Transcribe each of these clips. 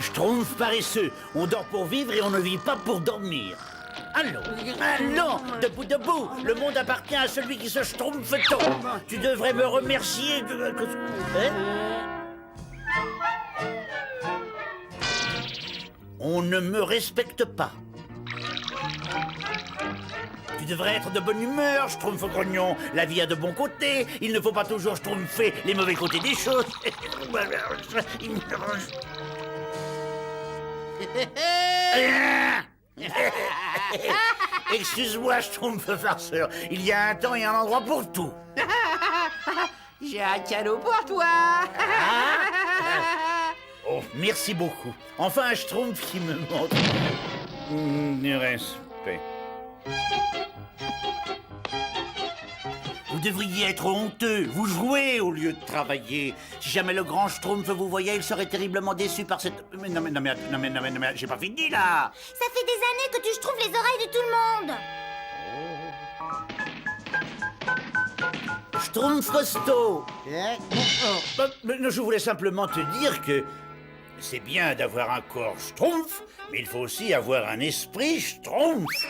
Schtroumpf paresseux. On dort pour vivre et on ne vit pas pour dormir. Allons, allons, debout. Le monde appartient à celui qui se schtroumpfe tôt. Tu devrais me remercier de... Hein? On ne me respecte pas. Tu devrais être de bonne humeur, Schtroumpf grognon. La vie a de bons côtés. Il ne faut pas toujours schtroumpfer les mauvais côtés des choses. Excuse-moi, Schtroumpf farceur. Il y a un temps et un endroit pour tout. J'ai un cadeau pour toi. Oh, merci beaucoup. Enfin, un Schtroumpf qui me montre du respect. Vous devriez être honteux. Vous jouez au lieu de travailler. Si jamais le grand Schtroumpf vous voyait, il serait terriblement déçu par cette... Non, mais, j'ai pas fini, là. Ça fait des années que tu schtroumpfes les oreilles de tout le monde. Schtroumpf costaud. Mais je voulais simplement te dire que c'est bien d'avoir un corps Schtroumpf, mais il faut aussi avoir un esprit Schtroumpf.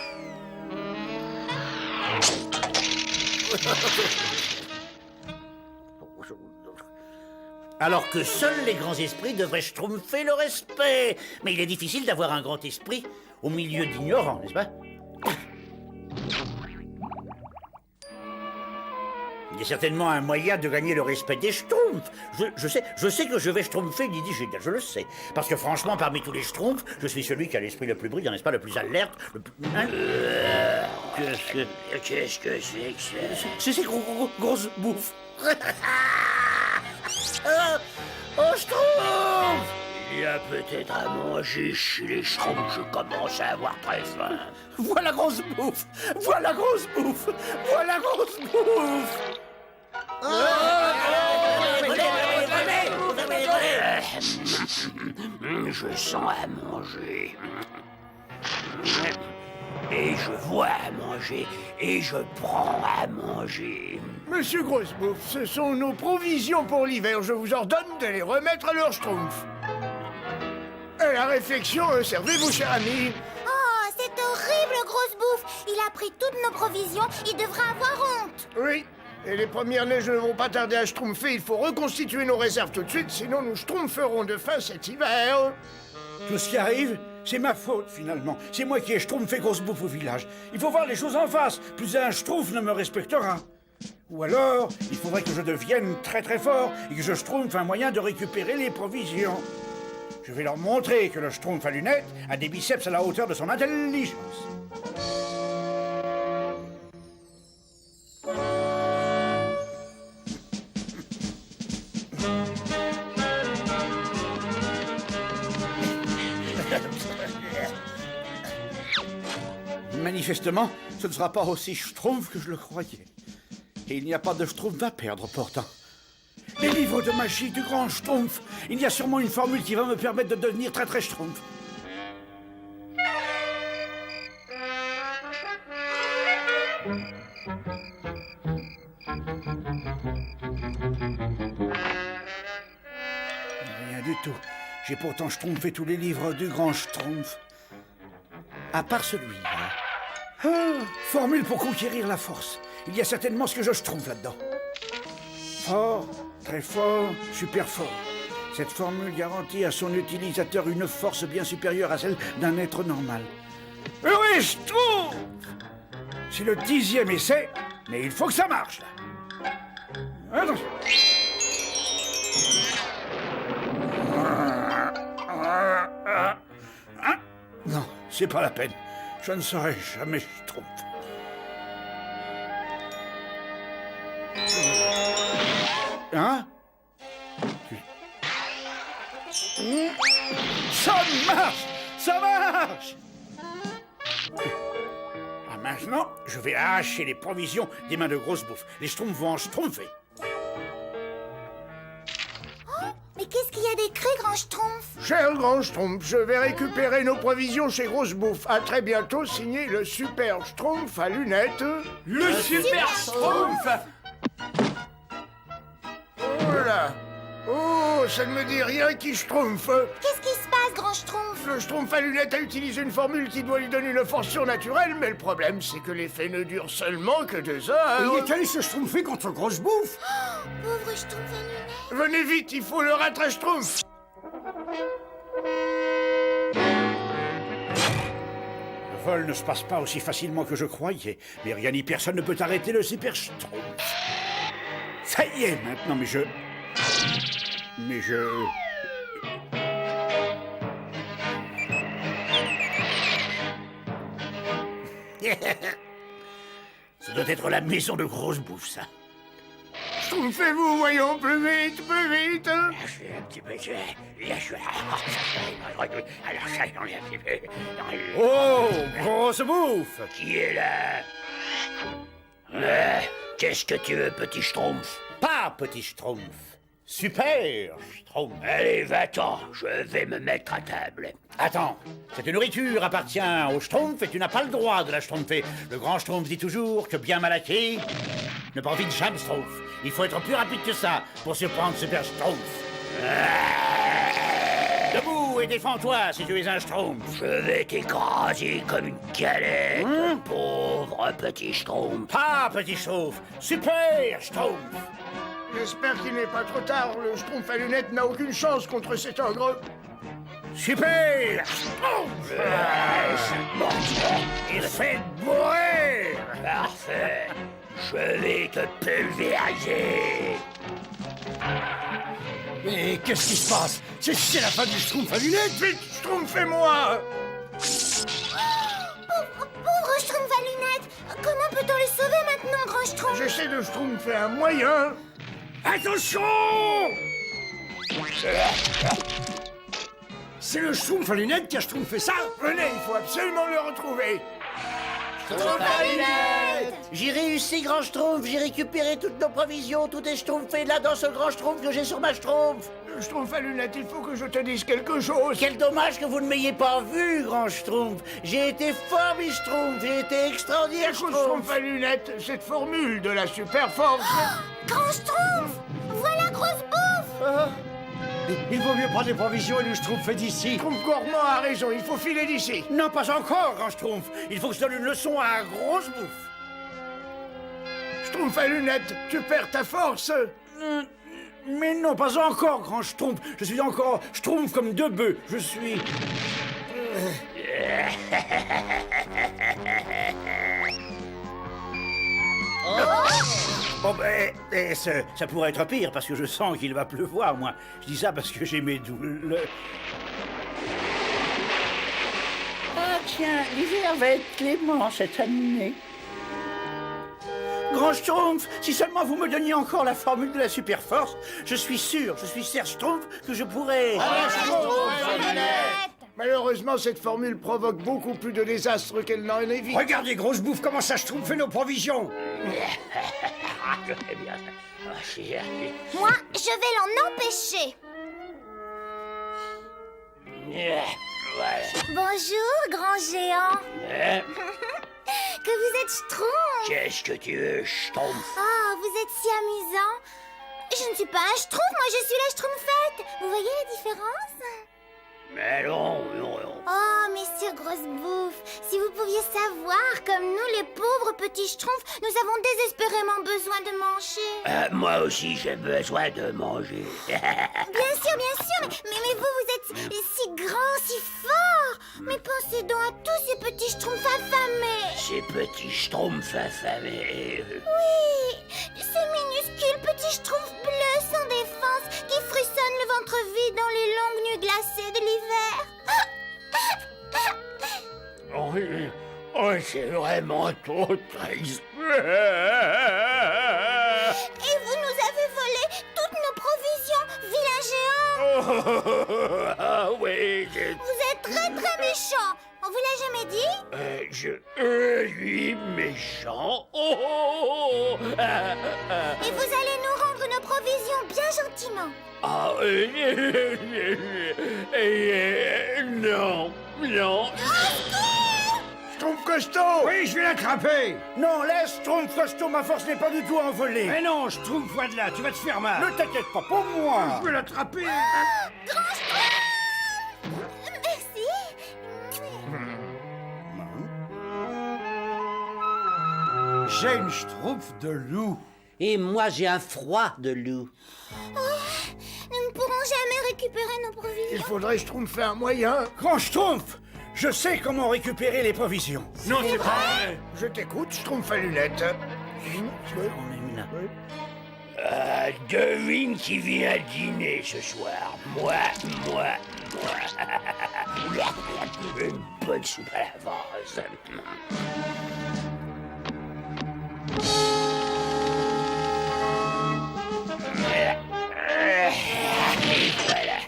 Alors que seuls les grands esprits devraient schtroumpfer le respect. Mais il est difficile d'avoir un grand esprit au milieu d'ignorants, n'est-ce pas? Il y a certainement un moyen de gagner le respect des schtroumpfs. Je sais que je vais schtroumpfer Didi Génial, je le sais. Parce que franchement, parmi tous les schtroumpfs, je suis celui qui a l'esprit le plus brillant, n'est-ce pas, le plus alerte, le plus... Hein? Qu'est-ce que c'est que ça? C'est ces grosses bouffes. Oh, schtroumpf! Il y a peut-être à manger chez les schtroumpfs, je commence à avoir très faim. Voilà grosse bouffe! Voilà grosse bouffe! Voilà grosse bouffe! Je sens à manger. Et je vois à manger. Et je prends à manger. Monsieur Grossebouffe, ce sont nos provisions pour l'hiver. Je vous ordonne de les remettre à leur schtroumpf. Et la réflexion, servez-vous, cher ami. Oh, c'est horrible, grosse bouffe. Il a pris toutes nos provisions. Il devra avoir honte. Oui, et les premières neiges ne vont pas tarder à schtroumpfer. Il faut reconstituer nos réserves tout de suite, sinon nous schtroumpferons de faim cet hiver. Tout ce qui arrive, c'est ma faute, finalement. C'est moi qui ai schtroumpfé grosse bouffe au village. Il faut voir les choses en face. Plus un schtroumpf ne me respectera. Ou alors, il faudrait que je devienne très très fort et que je schtroumpfe un moyen de récupérer les provisions. Je vais leur montrer que le schtroumpf à lunettes a des biceps à la hauteur de son intelligence. Manifestement, ce ne sera pas aussi schtroumpf que je le croyais. Et il n'y a pas de schtroumpf à perdre, pourtant. Les livres de magie du grand schtroumpf. Il y a sûrement une formule qui va me permettre de devenir très très schtroumpf. Rien du tout. J'ai pourtant schtroumpfé tous les livres du grand schtroumpf. À part celui-là. Ah, formule pour conquérir la force. Il y a certainement ce que je schtroumpfe là-dedans. Fort, très fort, super fort. Cette formule garantit à son utilisateur une force bien supérieure à celle d'un être normal. Oui, je trouve! C'est le 10e essai, mais il faut que ça marche, là. Attention. Hein? Non, c'est pas la peine. Je ne serai jamais schtroumpf. Hein? Ça marche! Ça marche! Ah, maintenant, je vais arracher les provisions des mains de grosse bouffe. Les schtroumpfs vont en schtroumpfer. Mais qu'est-ce qu'il y a d'écrit, grand schtroumpf? Cher grand schtroumpf, je vais récupérer nos provisions chez Grosse Bouffe. À très bientôt, signé le super schtroumpf à lunettes. Le super schtroumpf. Oh là! Oh, ça ne me dit rien qui schtroumpf. Qu'est-ce qui se passe, grand Grand Schtroumpf. Le Schtroumpf à lunettes a utilisé une formule qui doit lui donner une force surnaturelle, mais le problème, c'est que l'effet ne dure seulement que 2 heures. Il est allé se schtroumpfer contre Grosse Bouffe. Pauvre Schtroumpf à lunettes. Venez vite, il faut le rattraper Schtroumpf. Le vol ne se passe pas aussi facilement que je croyais, mais rien ni personne ne peut arrêter le Super Schtroumpf. Ça y est, maintenant, mais je... Ça doit être la maison de Grosse Bouffe, ça. Schtroumpfez-vous, voyons, plus vite, plus vite. Je suis un petit peu... Oh, Grosse Bouffe! Qui est là? Qu'est-ce que tu veux, petit Schtroumpf? Pas Petit Schtroumpf. Super Schtroumpf. Allez, va-t'en, je vais me mettre à table. Attends, cette nourriture appartient au Schtroumpf et tu n'as pas le droit de la schtroumpfer. Le grand Schtroumpf dit toujours que bien mal acquis ne profite jamais Schtroumpf. Il faut être plus rapide que ça pour surprendre Super Schtroumpf. Debout et défends-toi si tu es un Schtroumpf. Je vais t'écraser comme une galette, pauvre petit Schtroumpf. Pas Petit Schtroumpf, Super Schtroumpf. J'espère qu'il n'est pas trop tard. Le Schtroumpf à lunettes n'a aucune chance contre cet ogre. Super Schtroumpf. Il fait bourrer. Parfait. Je vais te pulvériser. Mais qu'est-ce qui se passe? C'est la fin du Schtroumpf à lunettes. Vite, Schtroumpfez-moi. Pauvre Schtroumpf à lunettes. Comment peut-on le sauver maintenant, Grand Schtroumpf? J'essaie de Schtroumpfer un moyen. Attention! C'est le Schtroumpf à lunettes qui a schtroumpfé ça? Venez, il faut absolument le retrouver. J'ai réussi, Grand Schtroumpf. J'ai récupéré toutes nos provisions. Tout est schtroumpfé là dans ce Grand Schtroumpf que j'ai sur ma Schtroumpf. Le Schtroumpf à lunettes, il faut que je te dise quelque chose. Quel dommage que vous ne m'ayez pas vu, Grand Schtroumpf. J'ai été formidable, Schtroumpf. J'ai été extraordinaire, Écoute, Schtroumpf. Schtroumpf à lunettes, cette formule de la super force. Grand Schtroumpf. Voilà Grosse Bouffe. Il vaut mieux prendre des provisions et le Schtroumpf fait d'ici. Schtroumpf gourmand a raison, il faut filer d'ici. Non, pas encore, grand Schtroumpf. Il faut que je donne une leçon à Grosse Bouffe. Schtroumpf à lunettes, tu perds ta force. Mais non, pas encore, grand Schtroumpf. Je suis encore Schtroumpf comme 2 bœufs. Je suis... Bon, ben, ça pourrait être pire, parce que je sens qu'il va pleuvoir, moi. Je dis ça parce que j'ai mes douleurs. Ah tiens, l'hiver va être clément cette année. Grand Schtroumpf, si seulement vous me donniez encore la formule de la super force, je suis Serge Schtroumpf, que je pourrais... Malheureusement, cette formule provoque beaucoup plus de désastres qu'elle n'en évite. Regardez, Grosse Bouffe, comment ça Schtroumpf nos provisions. Je fais bien ça. Ah, Moi, je vais l'en empêcher. Voilà. Bonjour, grand géant. Hein? Que vous êtes Schtroumpf. Qu'est-ce que tu veux, Schtroumpf? Oh, vous êtes si amusant. Je ne suis pas un Schtroumpf, moi je suis la Schtroumpfette. Vous voyez la différence? Mais non. Oh, messieurs Grosse Bouffe, si vous pouviez savoir, comme nous, les pauvres petits Schtroumpfs, nous avons désespérément besoin de manger. Moi aussi, j'ai besoin de manger. Bien sûr, mais vous êtes si grand, si fort. Mais pensez donc à tous ces petits Schtroumpfs affamés. Ces petits Schtroumpfs affamés. Oui, ces minuscules petits Schtroumpfs bleus sans défense qui frissonnent le ventre vide dans les longues nuits glacées de l'hiver. Oh, c'est vraiment trop triste. Et vous nous avez volé toutes nos provisions, vilain géant. Ah oui, Vous êtes très très méchant. On vous l'a jamais dit? je suis méchant. Et vous allez nous rendre nos provisions bien gentiment. Non. Schtroumpf costaud. Oui, je vais l'attraper. Non, laisse, Schtroumpf costaud, ma force n'est pas du tout envolée. Mais non, Schtroumpf, va de là, tu vas te faire mal. Ne t'inquiète pas, pour moi. Je vais l'attraper. Grand Schtroumpf. j'ai une schtroumpf de loup. Et moi, j'ai un froid de loup. Nous ne pourrons jamais récupérer nos Il provisions. faudrait schtroumpfer un moyen. Grand Schtroumpf, je sais comment récupérer les provisions. Non, c'est pas vrai. Je t'écoute, schtroumpf à lunettes. Devine qui vient dîner ce soir. Moi. Une bonne soupe à la vase. Et voilà.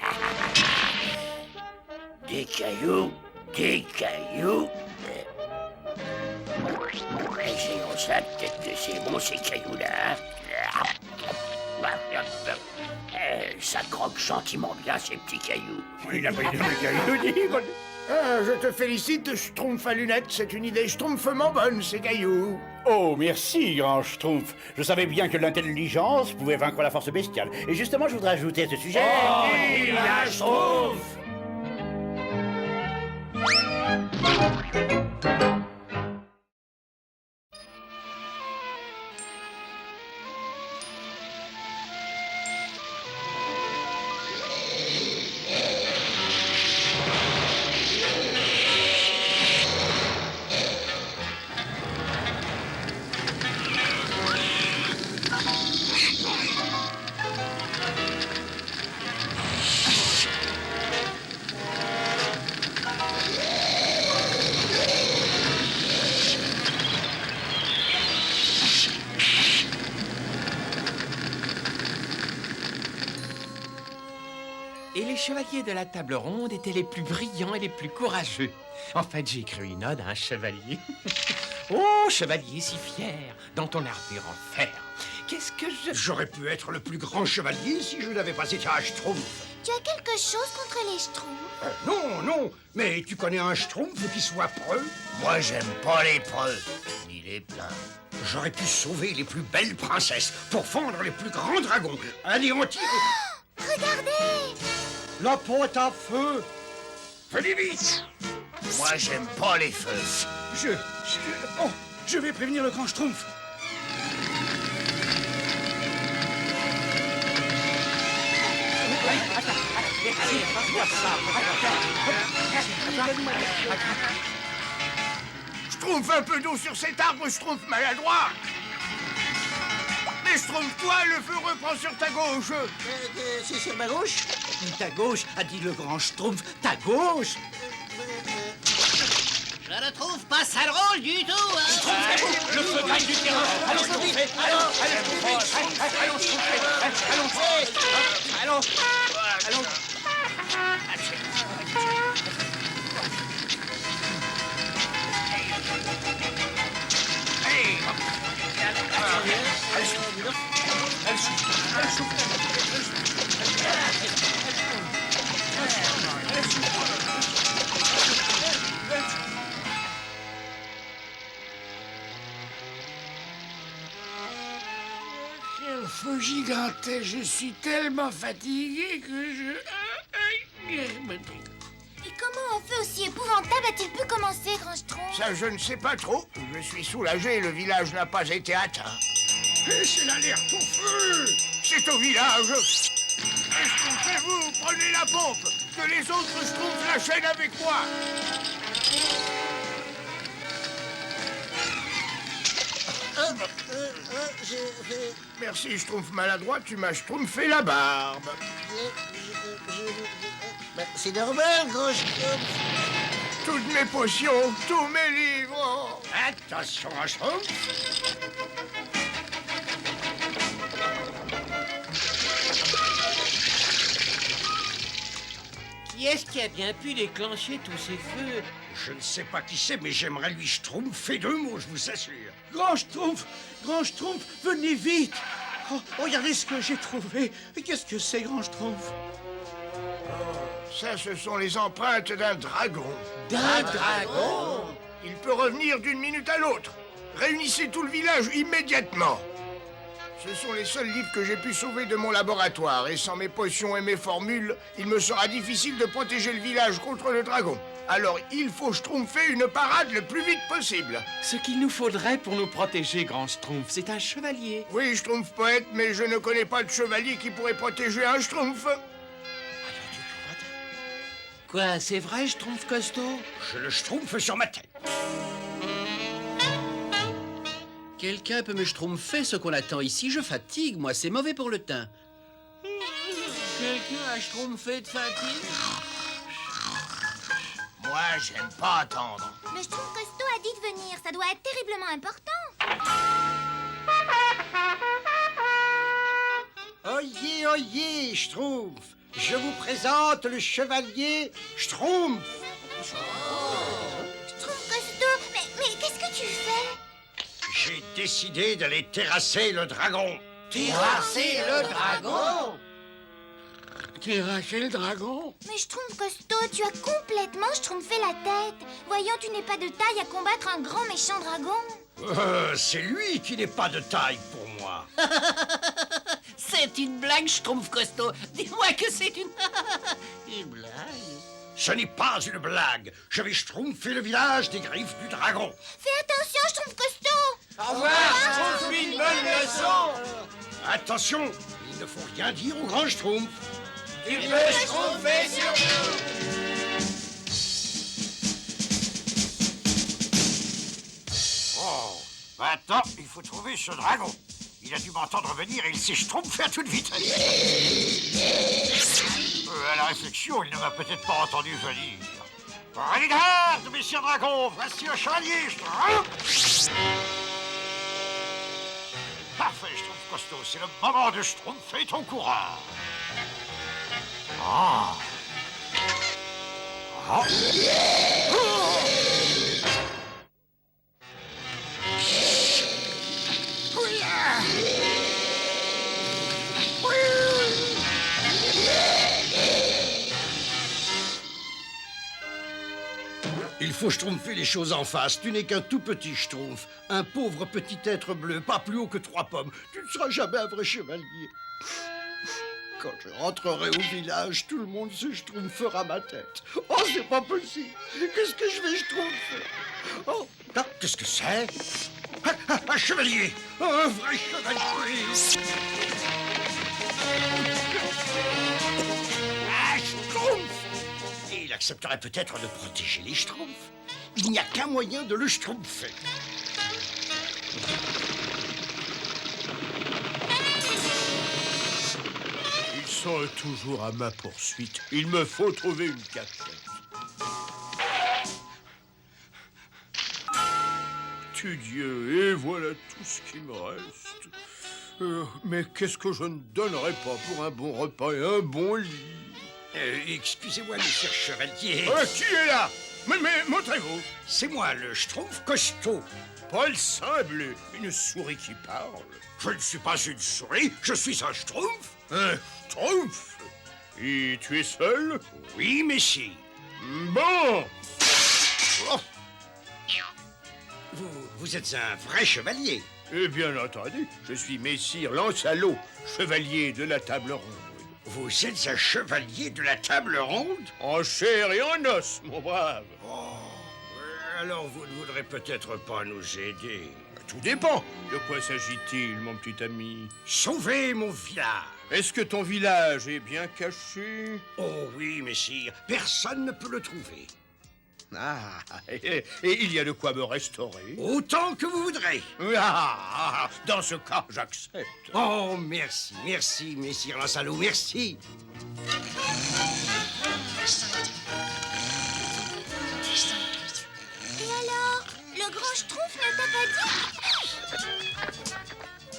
Des cailloux. Essayons ça, peut-être que c'est bon ces cailloux-là. Ça croque gentiment bien ces petits cailloux. Il a pris des cailloux. Je te félicite, schtroumpf à lunettes. C'est une idée schtroumpfement bonne, ces cailloux. Oh, merci, grand Schtroumpf. Je savais bien que l'intelligence pouvait vaincre la force bestiale. Et justement, je voudrais ajouter à ce sujet... la Schtroumpf! Et les chevaliers de la table ronde étaient les plus brillants et les plus courageux. En fait, j'ai écrit une ode à un chevalier. Oh, chevalier si fier, dans ton armure en fer. Qu'est-ce que je... J'aurais pu être le plus grand chevalier si je n'avais pas été un schtroumpf. Tu as quelque chose contre les schtroumpfs? Non, mais tu connais un schtroumpf qui soit preux? Moi, j'aime pas les preux, ni les pleins. J'aurais pu sauver les plus belles princesses, pourfendre les plus grands dragons, anéantir... Regardez! La pointe à feu. Venez vite! Moi, j'aime pas les feux. Je vais prévenir le grand Schtroumpf. Schtroumpf un peu d'eau sur cet arbre, schtroumpf maladroit. Mais schtroumpf-toi, le feu reprend sur ta gauche. C'est sur ma gauche? Ta gauche, a dit le grand Schtroumpf. Ta gauche? Je ne trouve pas ça drôle du tout, hein. Le feu gagne du terrain. Allons, Schtroumpf! Allons! Quel feu gigantesque. Je suis tellement fatigué que je... Et comment un feu aussi épouvantable a-t-il pu commencer, grand Schtroumpf? Ça, je ne sais pas trop. Je suis soulagé, le village n'a pas été atteint. Et c'est l'alerte au feu. C'est au village. Estrompez-vous, prenez la pompe. Que les autres schtroumpfs la chaînent avec moi. Merci, schtroumpf maladroit, tu m'as schtroumpfé la barbe. C'est normal, grand Schtroumpf. Toutes mes potions, tous mes livres. Attention, un schtroumpf. Qui est-ce qui a bien pu déclencher tous ces feux? Je ne sais pas qui c'est, mais j'aimerais lui schtroumpfer 2 mots, je vous assure. Grand Schtroumpf, venez vite. Oh, regardez ce que j'ai trouvé. Qu'est-ce que c'est, grand Schtroumpf? Ça, ce sont les empreintes d'un dragon. D'un dragon? Il peut revenir d'une minute à l'autre. Réunissez tout le village immédiatement. Ce sont les seuls livres que j'ai pu sauver de mon laboratoire. Et sans mes potions et mes formules, il me sera difficile de protéger le village contre le dragon. Alors il faut schtroumpfer une parade le plus vite possible. Ce qu'il nous faudrait pour nous protéger, grand Schtroumpf, c'est un chevalier. Oui, schtroumpf poète, mais je ne connais pas de chevalier qui pourrait protéger un schtroumpf. Quoi, c'est vrai, Schtroumpf costaud? Je le schtroumpfe sur ma tête. Quelqu'un peut me schtroumpfer ce qu'on attend ici? Je fatigue, moi, c'est mauvais pour le teint. Quelqu'un a schtroumpfé de fatigue? Moi, j'aime pas attendre. Le Schtroumpf costaud a dit de venir. Ça doit être terriblement important. Oyez, oyez, Schtroumpf. Je vous présente le chevalier Schtroumpf. Schtroumpf costaud, mais qu'est-ce que tu fais? J'ai décidé d'aller terrasser le dragon. Terrasser le dragon? Terrasser le dragon? Mais Schtroumpf costaud, tu as complètement schtroumpfé la tête. Voyons, tu n'es pas de taille à combattre un grand méchant dragon. C'est lui qui n'est pas de taille pour moi. C'est une blague, Schtroumpf costaud. Dis-moi que c'est une blague. Ce n'est pas une blague. Je vais schtroumpfer le village des griffes du dragon. Fais attention, Schtroumpf costaud. Au revoir, Schtroumpf, une bonne leçon. Attention, il ne faut rien dire au grand Schtroumpf. Tu peux schtroumpfer sur nous. Oh, maintenant, il faut trouver ce dragon. Il a dû m'entendre venir et il s'est schtroumpfé à toute vitesse. À la réflexion, il ne m'a peut-être pas entendu venir. Prenez garde, messieurs dragons, voici le chevalier Schtroumpf. Parfait, Schtroumpf costaud, c'est le moment de schtroumpfer ton courage. Ah. Ah. Il faut schtroumpfer les choses en face. Tu n'es qu'un tout petit schtroumpf. Un pauvre petit être bleu, pas plus haut que 3 pommes. Tu ne seras jamais un vrai chevalier. Quand je rentrerai au village, tout le monde se schtroumpfera ma tête. Oh, c'est pas possible. Qu'est-ce que je vais schtroumpfer? Oh, ah, qu'est-ce que c'est? Un chevalier. Un vrai chevalier. Un schtroumpf. Et il accepterait peut-être de protéger les schtroumpfs. Il n'y a qu'un moyen de le schtroumpfer. Ils sont toujours à ma poursuite. Il me faut trouver une cachette. Dieu, et voilà tout ce qui me reste. Mais qu'est-ce que je ne donnerais pas pour un bon repas et un bon lit? Excusez-moi, monsieur chevalier. Qui est là? Mais montrez-vous. C'est moi, le Schtroumpf costaud. Pas le simple, une souris qui parle. Je ne suis pas une souris, je suis un Schtroumpf. Un Schtroumpf? Et tu es seul? Oui, messire. Bon. Oh. Vous êtes un vrai chevalier. Et bien entendu, je suis messire Lancelot, chevalier de la table ronde. Vous êtes un chevalier de la table ronde? En chair et en os, mon brave. Oh, alors vous ne voudrez peut-être pas nous aider. Tout dépend. De quoi s'agit-il, mon petit ami? Sauver mon village. Est-ce que ton village est bien caché? Oh oui, messire, personne ne peut le trouver. Ah, et il y a de quoi me restaurer? Autant que vous voudrez. Dans ce cas, j'accepte. Oh, merci, merci, messire Lancelot, merci. Et alors, le grand Schtroumpf ne t'a pas dit?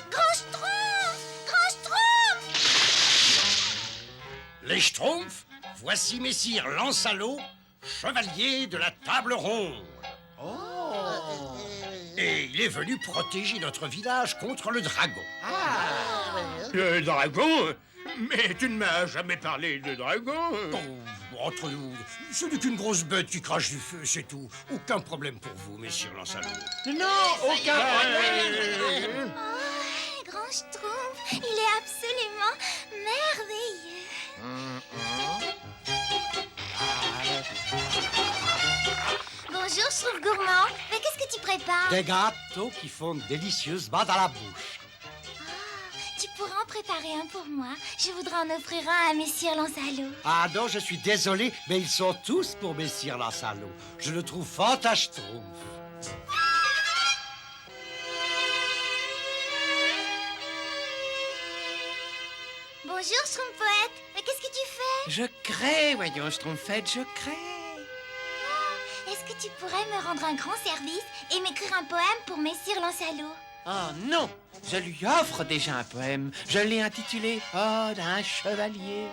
Grand Schtroumpf! Grand Schtroumpf! Les Schtroumpfs, voici messire Lancelot, chevalier de la table ronde. Oh! Et il est venu protéger notre village contre le dragon. Le dragon? Mais tu ne m'as jamais parlé de dragon. Oh, entre nous, ce n'est qu'une grosse bête qui crache du feu, c'est tout. Aucun problème pour vous, messire Lancelot. Non, aucun problème. Oh, grand grand Schtroumpf. Il est absolument merveilleux. Bonjour, Schtroumpf gourmand. Mais qu'est-ce que tu prépares? Des gâteaux qui font délicieusement dans la bouche. Tu pourrais en préparer un pour moi. Je voudrais en offrir un à Messire Lancelot. Ah non, je suis désolé, mais ils sont tous pour Messire Lancelot. Je le trouve fantastique. Bonjour, Schtroumpfouette. Mais qu'est-ce que tu fais? Je crée, voyons, Schtroumpfette, je crée. Est-ce que tu pourrais me rendre un grand service et m'écrire un poème pour Messire Lancelot? Oh non, je lui offre déjà un poème. Je l'ai intitulé Ode à un chevalier.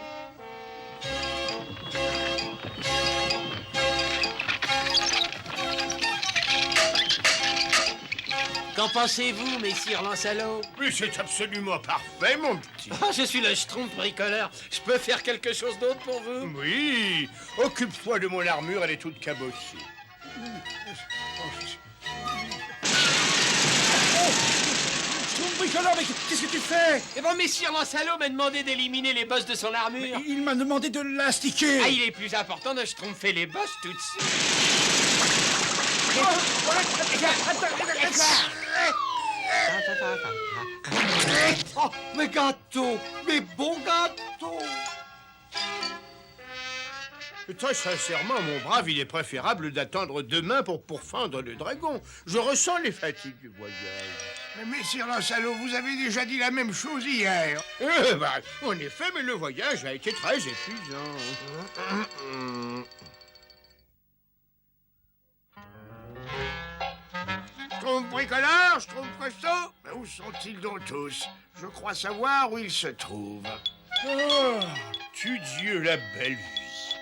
Qu'en pensez-vous, Messire Lancelot? Mais c'est absolument parfait, mon petit. Oh, je suis le Schtroumpf bricoleur. Je peux faire quelque chose d'autre pour vous? Oui, occupe-toi de mon armure, elle est toute cabossée. Schtroumpf bricoleur, mais qu'est-ce que tu fais? Eh ben, Messire Lancelot m'a demandé d'éliminer les bosses de son armure. Il m'a demandé de l'astiquer. Ah, il est plus important de schtroumpfer les bosses tout de suite. Oh, mes gâteaux, mes beaux gâteaux. Très sincèrement, mon brave, il est préférable d'attendre demain pour pourfendre le dragon. Je ressens les fatigues du voyage. Mais messire Lancelot, vous avez déjà dit la même chose hier. En effet, mais le voyage a été très épuisant. Schtroumpf bricoleur, Schtroumpf costaud, mais où sont-ils donc tous? Je crois savoir où ils se trouvent. Oh, tu Dieu, la belle vie.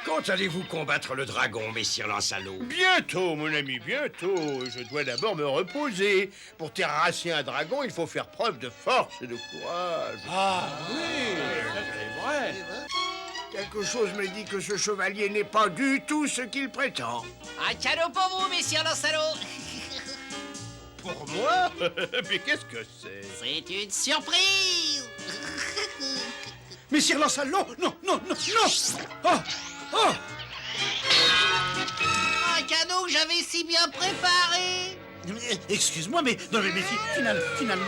Quand allez-vous combattre le dragon, Messire Lancelot? Bientôt, mon ami, bientôt. Je dois d'abord me reposer. Pour terrasser un dragon, il faut faire preuve de force et de courage. Ah oui, c'est vrai. Quelque chose me dit que ce chevalier n'est pas du tout ce qu'il prétend. Un cadeau pour vous, Messire Lancelot. Pour moi? Mais qu'est-ce que c'est? C'est une surprise. Messire Lancelot, non, non, non, non. Oh, oh. Un cadeau que j'avais si bien préparé. Excuse-moi, mais finalement...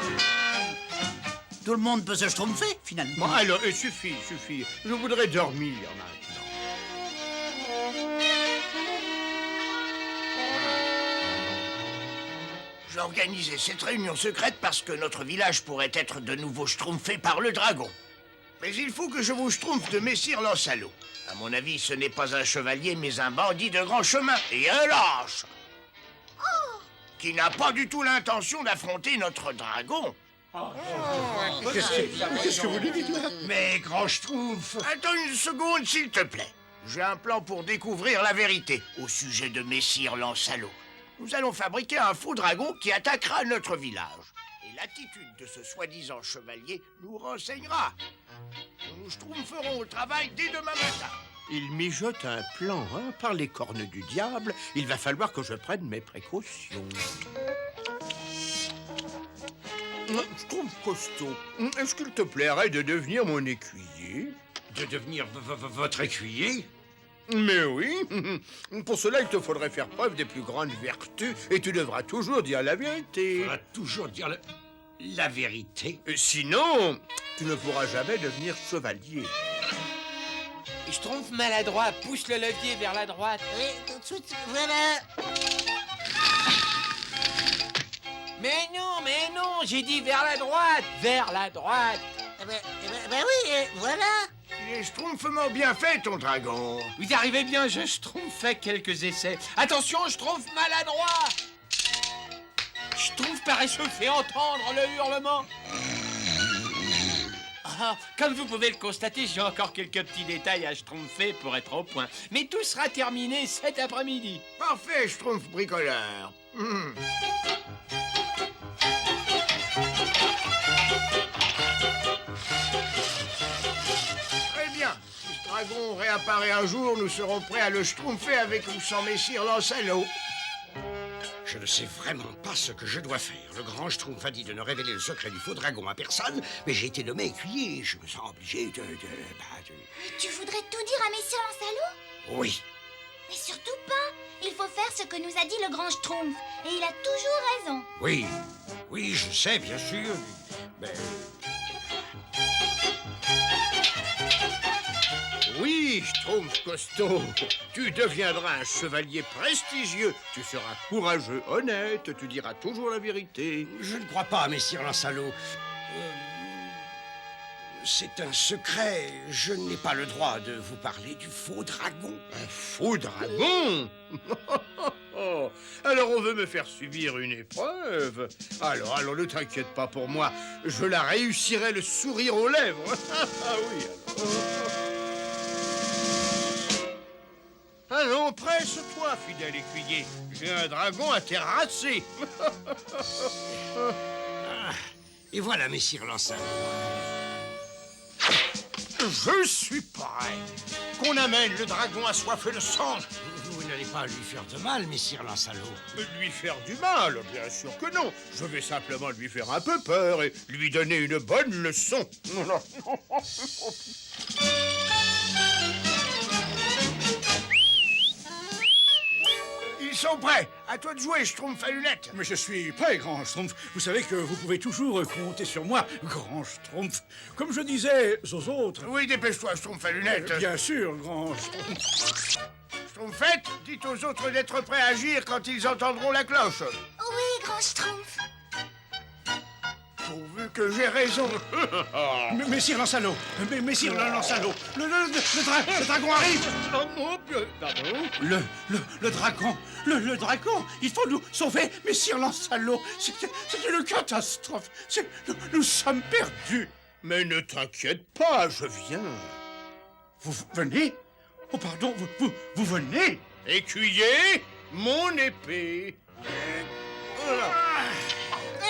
Tout le monde peut se schtroumpfer, finalement. Bon, alors, suffit. Je voudrais dormir maintenant. J'ai organisé cette réunion secrète parce que notre village pourrait être de nouveau schtroumpfé par le dragon. Mais il faut que je vous schtroumpfe de Messire Lancelot. À mon avis, ce n'est pas un chevalier, mais un bandit de grand chemin et un lâche. Qui n'a pas du tout l'intention d'affronter notre dragon. Qu'est-ce que vous lui dites là? Mais grand Schtroumpf! Attends une seconde, s'il te plaît. J'ai un plan pour découvrir la vérité au sujet de Messire Lancelot. Nous allons fabriquer un faux dragon qui attaquera notre village. Et l'attitude de ce soi-disant chevalier nous renseignera. Nous schtroumpferons au travail dès demain matin. Il mijote un plan, hein, par les cornes du diable. Il va falloir que je prenne mes précautions. Schtroumpf costaud, est-ce qu'il te plairait de devenir mon écuyer? De devenir votre écuyer? Mais oui. Pour cela, il te faudrait faire preuve des plus grandes vertus et tu devras toujours dire la vérité. On va toujours dire la vérité. Sinon, tu ne pourras jamais devenir chevalier. Schtroumpf maladroit, pousse le levier vers la droite. Oui, tout de suite, voilà. Mais non, j'ai dit vers la droite, vers la droite. Oui, voilà. Il est schtroumpfement bien fait, ton dragon. Vous arrivez bien, je Schtroumpf fait quelques essais. Attention, Schtroumpf maladroit. Schtroumpf paresseux fait entendre le hurlement. Ah, comme vous pouvez le constater, j'ai encore quelques petits détails à schtroumpfer pour être au point. Mais tout sera terminé cet après-midi. Parfait, Schtroumpf bricoleur. Très bien. Si ce dragon réapparaît Préparez un jour, nous serons prêts à le schtroumpfer avec ou sans Messire Lancelot. Je ne sais vraiment pas ce que je dois faire. Le grand Schtroumpf a dit de ne révéler le secret du faux dragon à personne, mais j'ai été nommé écuyer. Je me sens obligé de... Tu voudrais tout dire à Messire Lancelot? Oui. Mais surtout pas. Il faut faire ce que nous a dit le grand Schtroumpf. Et il a toujours raison. Oui. Oui, je sais, bien sûr. Mais... Oui, Schtroumpf costaud, tu deviendras un chevalier prestigieux. Tu seras courageux, honnête, tu diras toujours la vérité. Je ne crois pas, messire Lancelot. C'est un secret. Je n'ai pas le droit de vous parler du faux dragon. Un faux dragon? Alors on veut me faire subir une épreuve. Alors, ne t'inquiète pas pour moi. Je la réussirai le sourire aux lèvres. Ah oui, alors. Allons, presse-toi, fidèle écuyer. J'ai un dragon à terrasser. Et voilà, messire Lancelot. Je suis prêt. Qu'on amène le dragon assoiffé de sang. Vous n'allez pas lui faire de mal, messire Lancelot. Lui faire du mal? Bien sûr que non. Je vais simplement lui faire un peu peur et lui donner une bonne leçon. Ils sont prêts. À toi de jouer, Schtroumpf à lunettes. Mais je suis prêt, grand Schtroumpf. Vous savez que vous pouvez toujours compter sur moi, grand Schtroumpf. Comme je disais aux autres... Oui, dépêche-toi, Schtroumpf à lunettes. Bien sûr, grand Schtroumpf. Schtroumpfette, dites aux autres d'être prêts à agir quand ils entendront la cloche. Oui, grand Schtroumpf. Pourvu que j'ai raison. Messire Lancelot, messire Lancelot, le dragon arrive. Oh mon Dieu, pardon. Le dragon, le dragon, il faut nous sauver, messire Lancelot. C'est une catastrophe. Nous sommes perdus. Mais ne t'inquiète pas, je viens. Vous venez? Oh pardon, vous venez? Écuyer, mon épée. Voilà.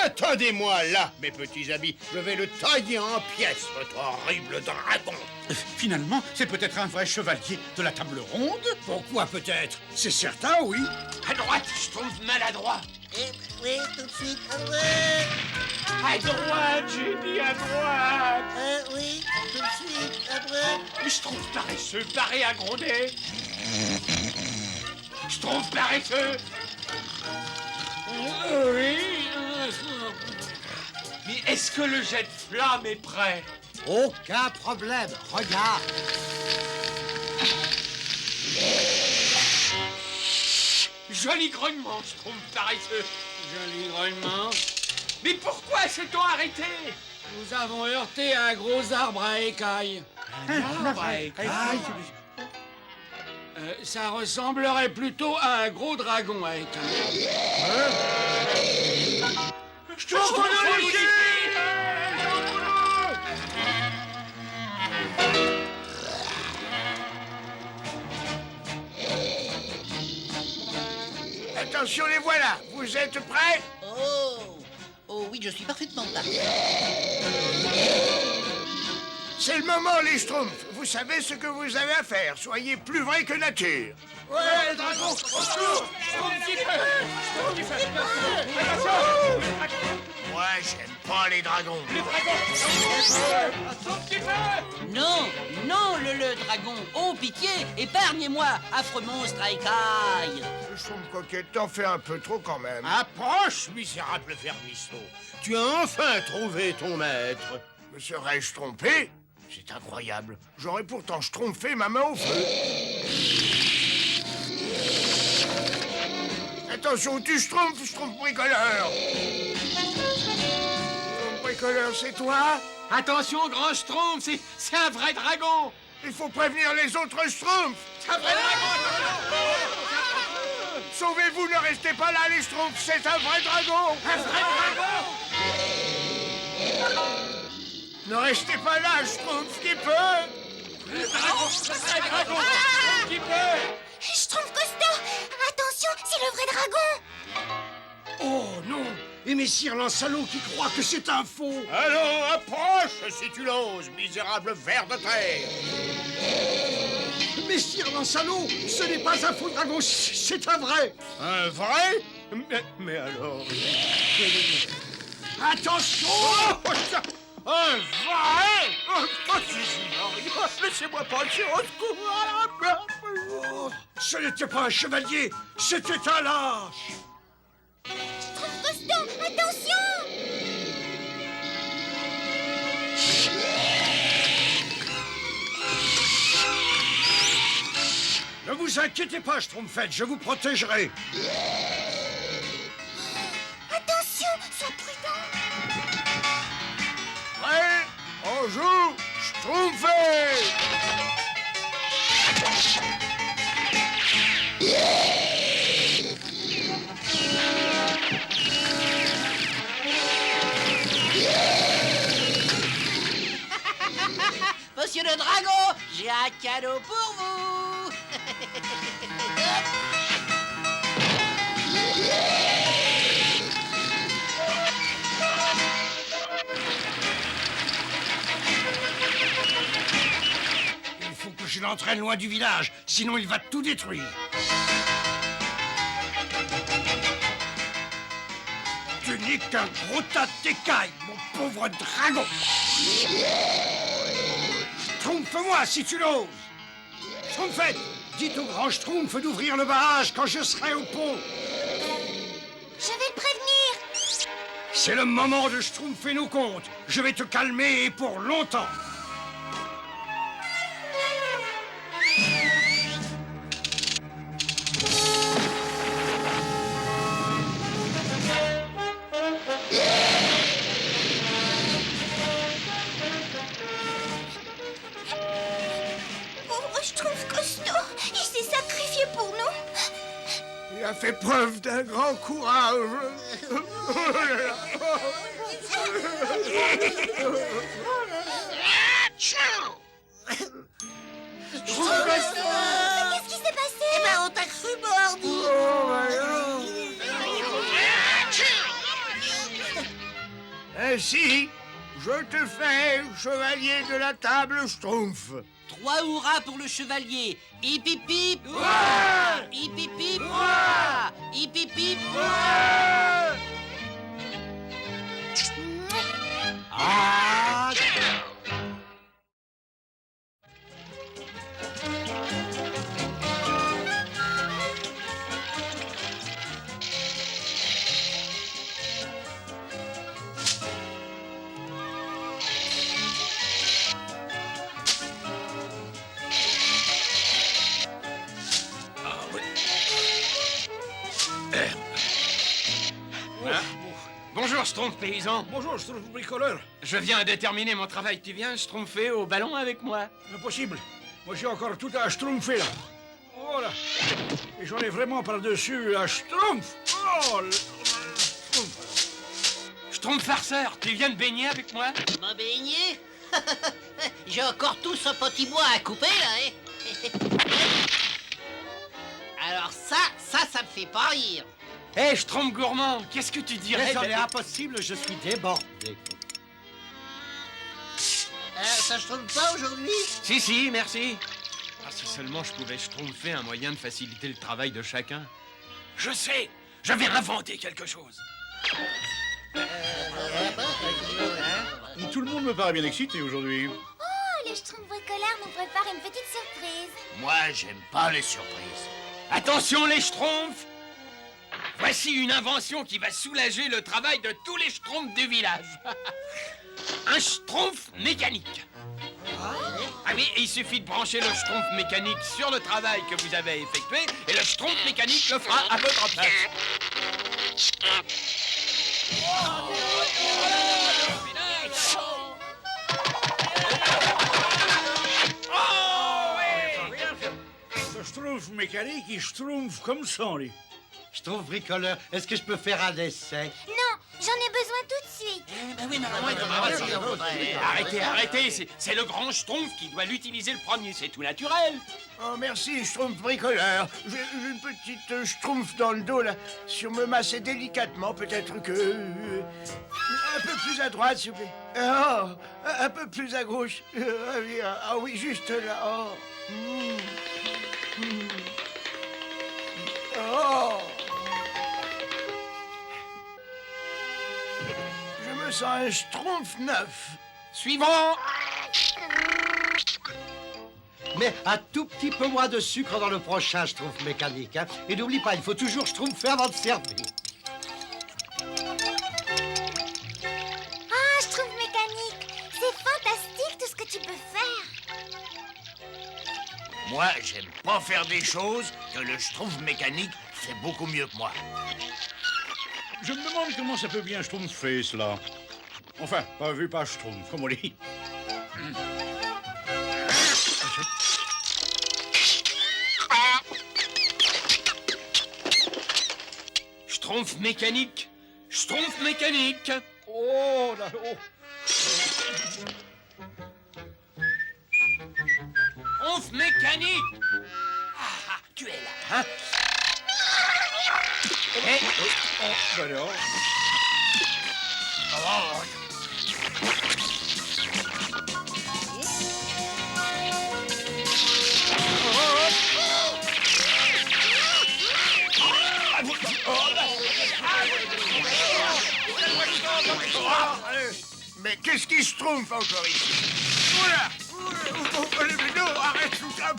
Attendez-moi là, mes petits amis. Je vais le tailler en pièces, votre horrible dragon. Finalement, c'est peut-être un vrai chevalier de la table ronde? Pourquoi peut-être? C'est certain, oui. À droite, Schtroumpf maladroit. Oui, tout de suite. À droite, j'ai dit à droite. Oui, tout de suite. À droite. Schtroumpf paresseux, paré à gronder. Schtroumpf paresseux. Oui. Mais est-ce que le jet de flamme est prêt? Aucun problème. Regarde. Joli grognement, Schtroumpf paresseux. Joli grognement. Mais pourquoi s'est-on arrêté? Nous avons heurté un gros arbre à écailles. Ça ressemblerait plutôt à un gros dragon à écailles. Attention, les voilà. Vous êtes prêts? Oh oui, je suis parfaitement prêt. C'est le moment, les Schtroumpfs. Vous savez ce que vous avez à faire. Soyez plus vrai que nature. Ouais, le dragon! Au secours! Schtroumpf qui fait! Schtroumpf qui fait! Moi, j'aime pas les dragons. Le dragon! Schtroumpf qui fait! Non, non, le dragon. Oh, pitié, épargnez-moi, affreux monstre à écailles. Schtroumpf coquette, t'en fais un peu trop quand même. Approche, misérable vermisseau! Tu as enfin trouvé ton maître. Me serais-je trompé? C'est incroyable. J'aurais pourtant schtroumpfé ma main au feu. Attention, tu schtroumpf, schtroumpf bricoleur. Schtroumpf bricoleur, c'est toi? Attention, grand Schtroumpf, c'est un vrai dragon! Il faut prévenir les autres schtroumpfs. C'est un vrai dragon! Sauvez-vous, ne restez pas là, les schtroumpfs. C'est un vrai dragon. Un vrai dragon! Ne restez pas là, schtroumpf qui peut. Le dragon! Le vrai dragon! Schtroumpf qui peut! Schtroumpf costaud! Attention, c'est le vrai dragon! Oh non. Et messire Lancelot qui croit que c'est un faux. Allons, approche si tu l'oses, misérable ver de terre. Messire Lancelot, ce n'est pas un faux dragon, c'est un vrai. Un vrai? Mais alors... Attention! Un vrai? Laissez-moi passer au secours! Oh, ce n'était pas un chevalier, c'était un lâche. Schtroumpf costaud, attention! Ne vous inquiétez pas, Schtroumpfette, je vous protégerai. Attention, sois prudent! Prêt? On joue! Schtroumpfé! Monsieur le dragon, j'ai un cadeau pour vous. Il faut que je l'entraîne loin du village, sinon il va tout détruire. Tu n'es qu'un gros tas d'écailles, mon pauvre dragon. Trompe-moi si tu l'oses. Schtroumpfette, dites au grand Schtroumpf d'ouvrir le barrage quand je serai au pont. Je vais le prévenir! C'est le moment de Schtroumpfer nos comptes. Je vais te calmer et pour longtemps. Pauvre Schtroumpf costaud, il s'est sacrifié pour nous! Il a fait preuve d'un grand courage. Qu'est-ce qui s'est passé? Eh ben, on t'a cru mort, dis. Ainsi, je te fais chevalier de la table Schtroumpf. 3 hurrahs pour le chevalier. Hip hip hip. Hurrah! Hip hip hip. Hurrah! Hip hip hip. Ah, Bonjour, Schtroumpf paysan. Bonjour, Schtroumpf bricoleur. Je viens de terminer mon travail. Tu viens schtroumpfer au ballon avec moi? Impossible. Moi, j'ai encore tout à schtroumpfer, là. Voilà. Et j'en ai vraiment par-dessus à schtroumpf. Oh, Schtroumpf farceur, tu viens de baigner avec moi? M'a baigné. J'ai encore tout ce petit bois à couper, là, hein. Alors ça me fait pas rire. Hé, Schtroumpf gourmand, qu'est-ce que tu dirais? Désolé, impossible, je suis débordé. Ça se trompe pas aujourd'hui? Si, merci. Ah, si seulement je pouvais schtroumpfer un moyen de faciliter le travail de chacun. Je sais, je vais inventer quelque chose. Tout le monde me paraît bien excité aujourd'hui. Oh, le Schtroumpf bricoleur nous prépare une petite surprise. Moi, j'aime pas les surprises. Attention les schtroumpfs! Voici une invention qui va soulager le travail de tous les schtroumpfs du village. Un schtroumpf mécanique. Ah oui, il suffit de brancher le schtroumpf mécanique sur le travail que vous avez effectué et le schtroumpf mécanique le fera à votre place. Le schtroumpf mécanique, il schtroumpf comme ça, lui. Schtroumpf bricoleur, est-ce que je peux faire un essai? Non, j'en ai besoin tout de suite. Arrêtez, c'est le grand schtroumpf qui doit l'utiliser le premier, c'est tout naturel. Oh, merci, Schtroumpf bricoleur. J'ai une petite Schtroumpf dans le dos, là. Si on me massait délicatement, peut-être que... un peu plus à droite, s'il vous plaît. Oh, un peu plus à gauche. Ah oui, juste là. Oh. Oh. Je me sens un schtroumpf neuf. Suivant. Mais un tout petit peu moins de sucre dans le prochain schtroumpf mécanique. Hein. Et n'oublie pas, il faut toujours schtroumpfer avant de servir. Ah, Schtroumpf mécanique, c'est fantastique tout ce que tu peux faire. Moi, j'aime pas faire des choses que le schtroumpf mécanique fait beaucoup mieux que moi. Je me demande comment ça peut bien schtroumpfer, cela. Enfin, pas vu, pas schtroumpf, comme on dit. Schtroumpf mécanique. Schtroumpf mécanique. Oh, là, oh. Schtroumpf mécanique. Ah, tu es là, hein? Eh, Ben alors. Mais qu'est-ce qui se trompe encore ici? Oula! Mais non, arrête tout ça!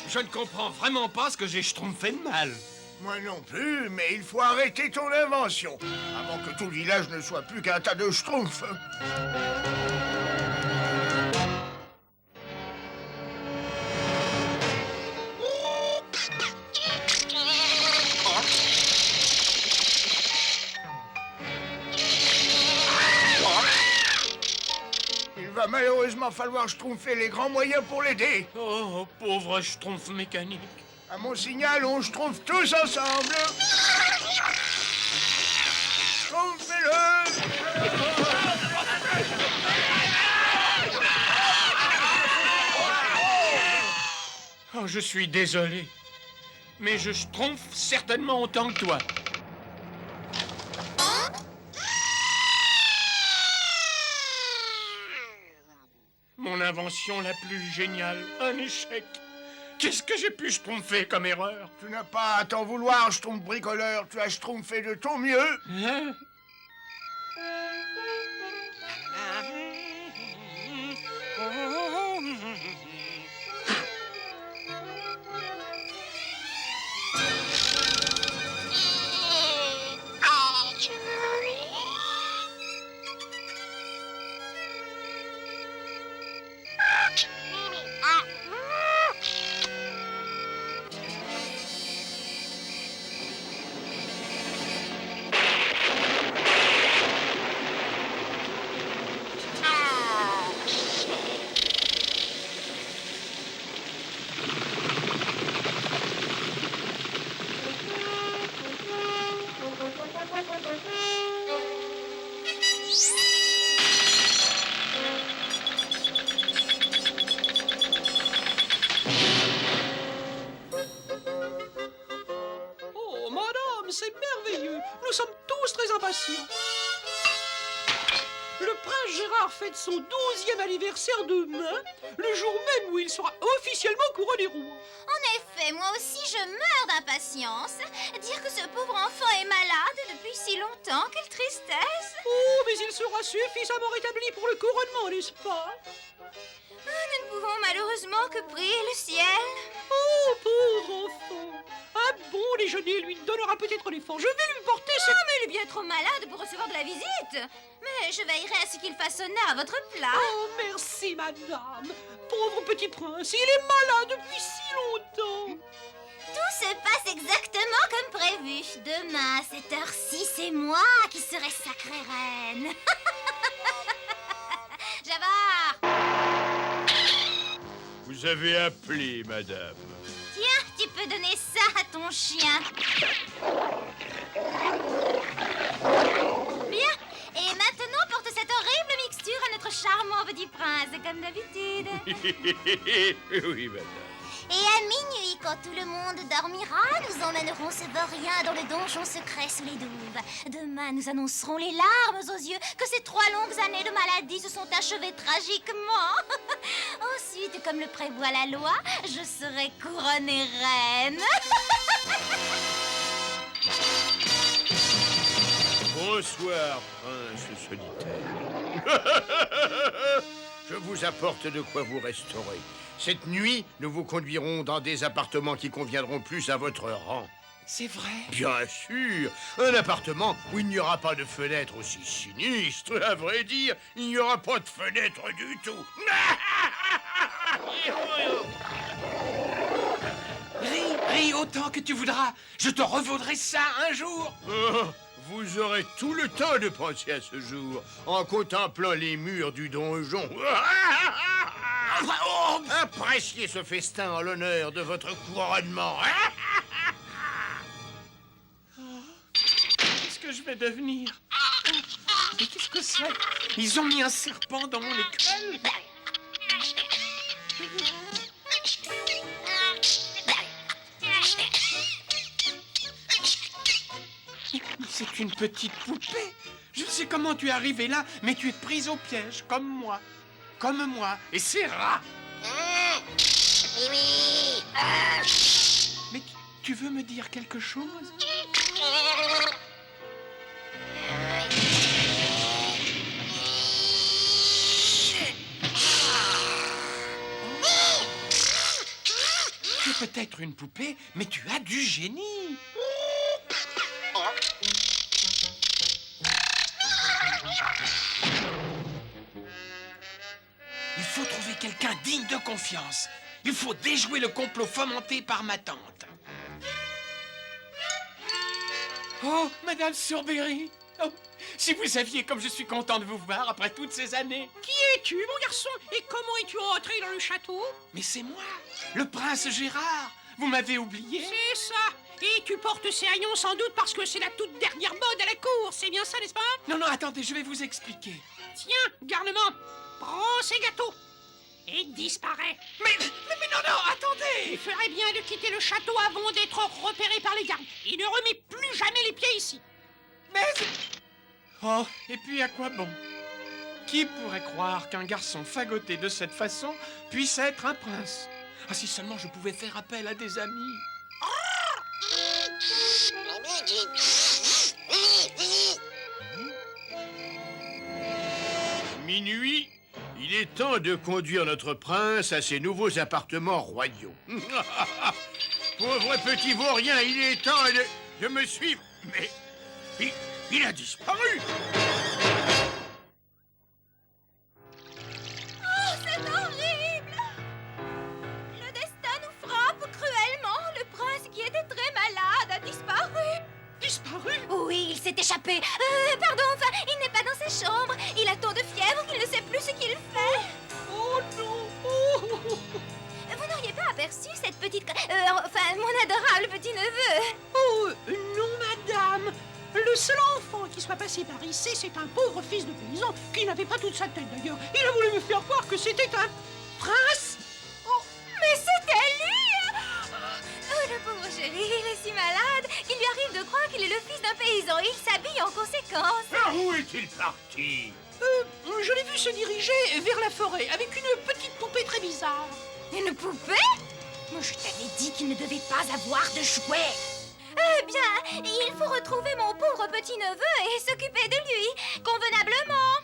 je ne comprends vraiment pas ce que j'ai schtroumpfé de mal. Moi non plus, mais il faut arrêter ton invention, avant que tout le village ne soit plus qu'un tas de schtroumpfs. Il va malheureusement falloir schtroumpfer les grands moyens pour l'aider. Oh, pauvre schtroumpf mécanique. À mon signal, on schtroumpfe tous ensemble. Schtroumpfez-le! Oh, je suis désolé. Mais je schtroumpfe certainement autant que toi. Mon invention la plus géniale, un échec. Qu'est-ce que j'ai pu schtroumpfer comme erreur? Tu n'as pas à t'en vouloir, schtroumpf bricoleur. Tu as schtroumpfé de ton mieux. Hein? Oh, madame, c'est merveilleux. Nous sommes tous très impatients. Le prince Gérard fête son 12e anniversaire demain, le jour même où il sera officiellement couronné roi. En effet, moi aussi je meurs d'impatience. Dire que ce pauvre enfant est malade depuis si longtemps, quelle tristesse. Oh, mais il sera suffisamment rétabli pour le couronnement, n'est-ce pas? Nous ne pouvons malheureusement que prier le ciel. Oh, pauvre enfant. Un bon déjeuner lui donnera peut-être les forces. Je vais lui porter ce... Oh, mais il est bien trop malade pour recevoir de la visite. Mais je veillerai à ce qu'il fasse honneur à votre plat. Oh, merci, madame. Pauvre petit prince, il est malade depuis si longtemps. Tout se passe exactement comme prévu. Demain, à cette heure-ci, c'est moi qui serai sacrée reine. Javard! Vous avez appelé, madame. Tiens, tu peux donner ça à ton chien. Bien. Et maintenant, porte cette horrible mixture à notre charmant petit prince, comme d'habitude. Oui, madame. Et à minuit, Quand tout le monde dormira, nous emmènerons ce vaurien dans le donjon secret sous les douves. Demain, nous annoncerons les larmes aux yeux que ces 3 longues années de maladie se sont achevées tragiquement. Ensuite, comme le prévoit la loi, je serai couronnée reine. Bonsoir, prince solitaire. Je vous apporte de quoi vous restaurer. Cette nuit, nous vous conduirons dans des appartements qui conviendront plus à votre rang. C'est vrai? Bien sûr, un appartement où il n'y aura pas de fenêtre aussi sinistre. À vrai dire, il n'y aura pas de fenêtre du tout. Ris autant que tu voudras. Je te revaudrai ça un jour. Oh, vous aurez tout le temps de penser à ce jour en contemplant les murs du donjon. Appréciez ce festin en l'honneur de votre couronnement. Qu'est-ce que je vais devenir? Mais qu'est-ce que c'est? Ils ont mis un serpent dans mon écuelle. C'est une petite poupée. Je sais comment tu es arrivée là, mais tu es prise au piège, comme moi. Comme moi. Et c'est rat. Mais tu veux me dire quelque chose? Tu es peut-être une poupée, mais tu as du génie. Il faut trouver quelqu'un digne de confiance. Il faut déjouer le complot fomenté par ma tante. Oh, Madame Sourberry. Oh, si vous saviez comme je suis content de vous voir après toutes ces années. Qui es-tu, mon garçon? Et comment es-tu entré dans le château? Mais c'est moi, le prince Gérard. Vous m'avez oublié? C'est ça. Et tu portes ces haillons sans doute parce que c'est la toute dernière mode à la cour. C'est bien ça, n'est-ce pas? Non, non, attendez, je vais vous expliquer. Tiens, garnement, prends ces gâteaux et disparais. Mais non, non, attendez! Tu ferais bien de quitter le château avant d'être repéré par les gardes. Et ne remets plus jamais les pieds ici. Mais... Oh, et puis à quoi bon? Qui pourrait croire qu'un garçon fagoté de cette façon puisse être un prince? Ah, si seulement je pouvais faire appel à des amis. Minuit, il est temps de conduire notre prince à ses nouveaux appartements royaux. Pauvre petit vaurien, il est temps de me suivre. Mais il a disparu. Oh, c'est horrible! Le destin nous frappe cruellement. Le prince qui était très malade a disparu. Disparu? Oui, il s'est échappé. Pardon, enfin, il n'est pas dans ses chambres. Il a tant de fièvre qu'il ne sait plus ce qu'il fait. Oh non! Oh. Vous n'auriez pas aperçu cette petite... enfin, mon adorable petit-neveu. Oh, non, madame. Le seul enfant qui soit passé par ici, c'est un pauvre fils de paysan qui n'avait pas toute sa tête d'ailleurs. Il a voulu me faire croire que c'était un prince. Oh, mais c'était lui! Oh, le pauvre chéri, il est si malade qu'il lui arrive de croire qu'il est le fils d'un paysan et il s'habille en conséquence. Où est-il parti? Je l'ai vu se diriger vers la forêt avec une petite poupée très bizarre. Une poupée? Mais je t'avais dit qu'il ne devait pas avoir de jouets. Eh bien, il faut retrouver mon pauvre petit-neveu et s'occuper de lui, convenablement.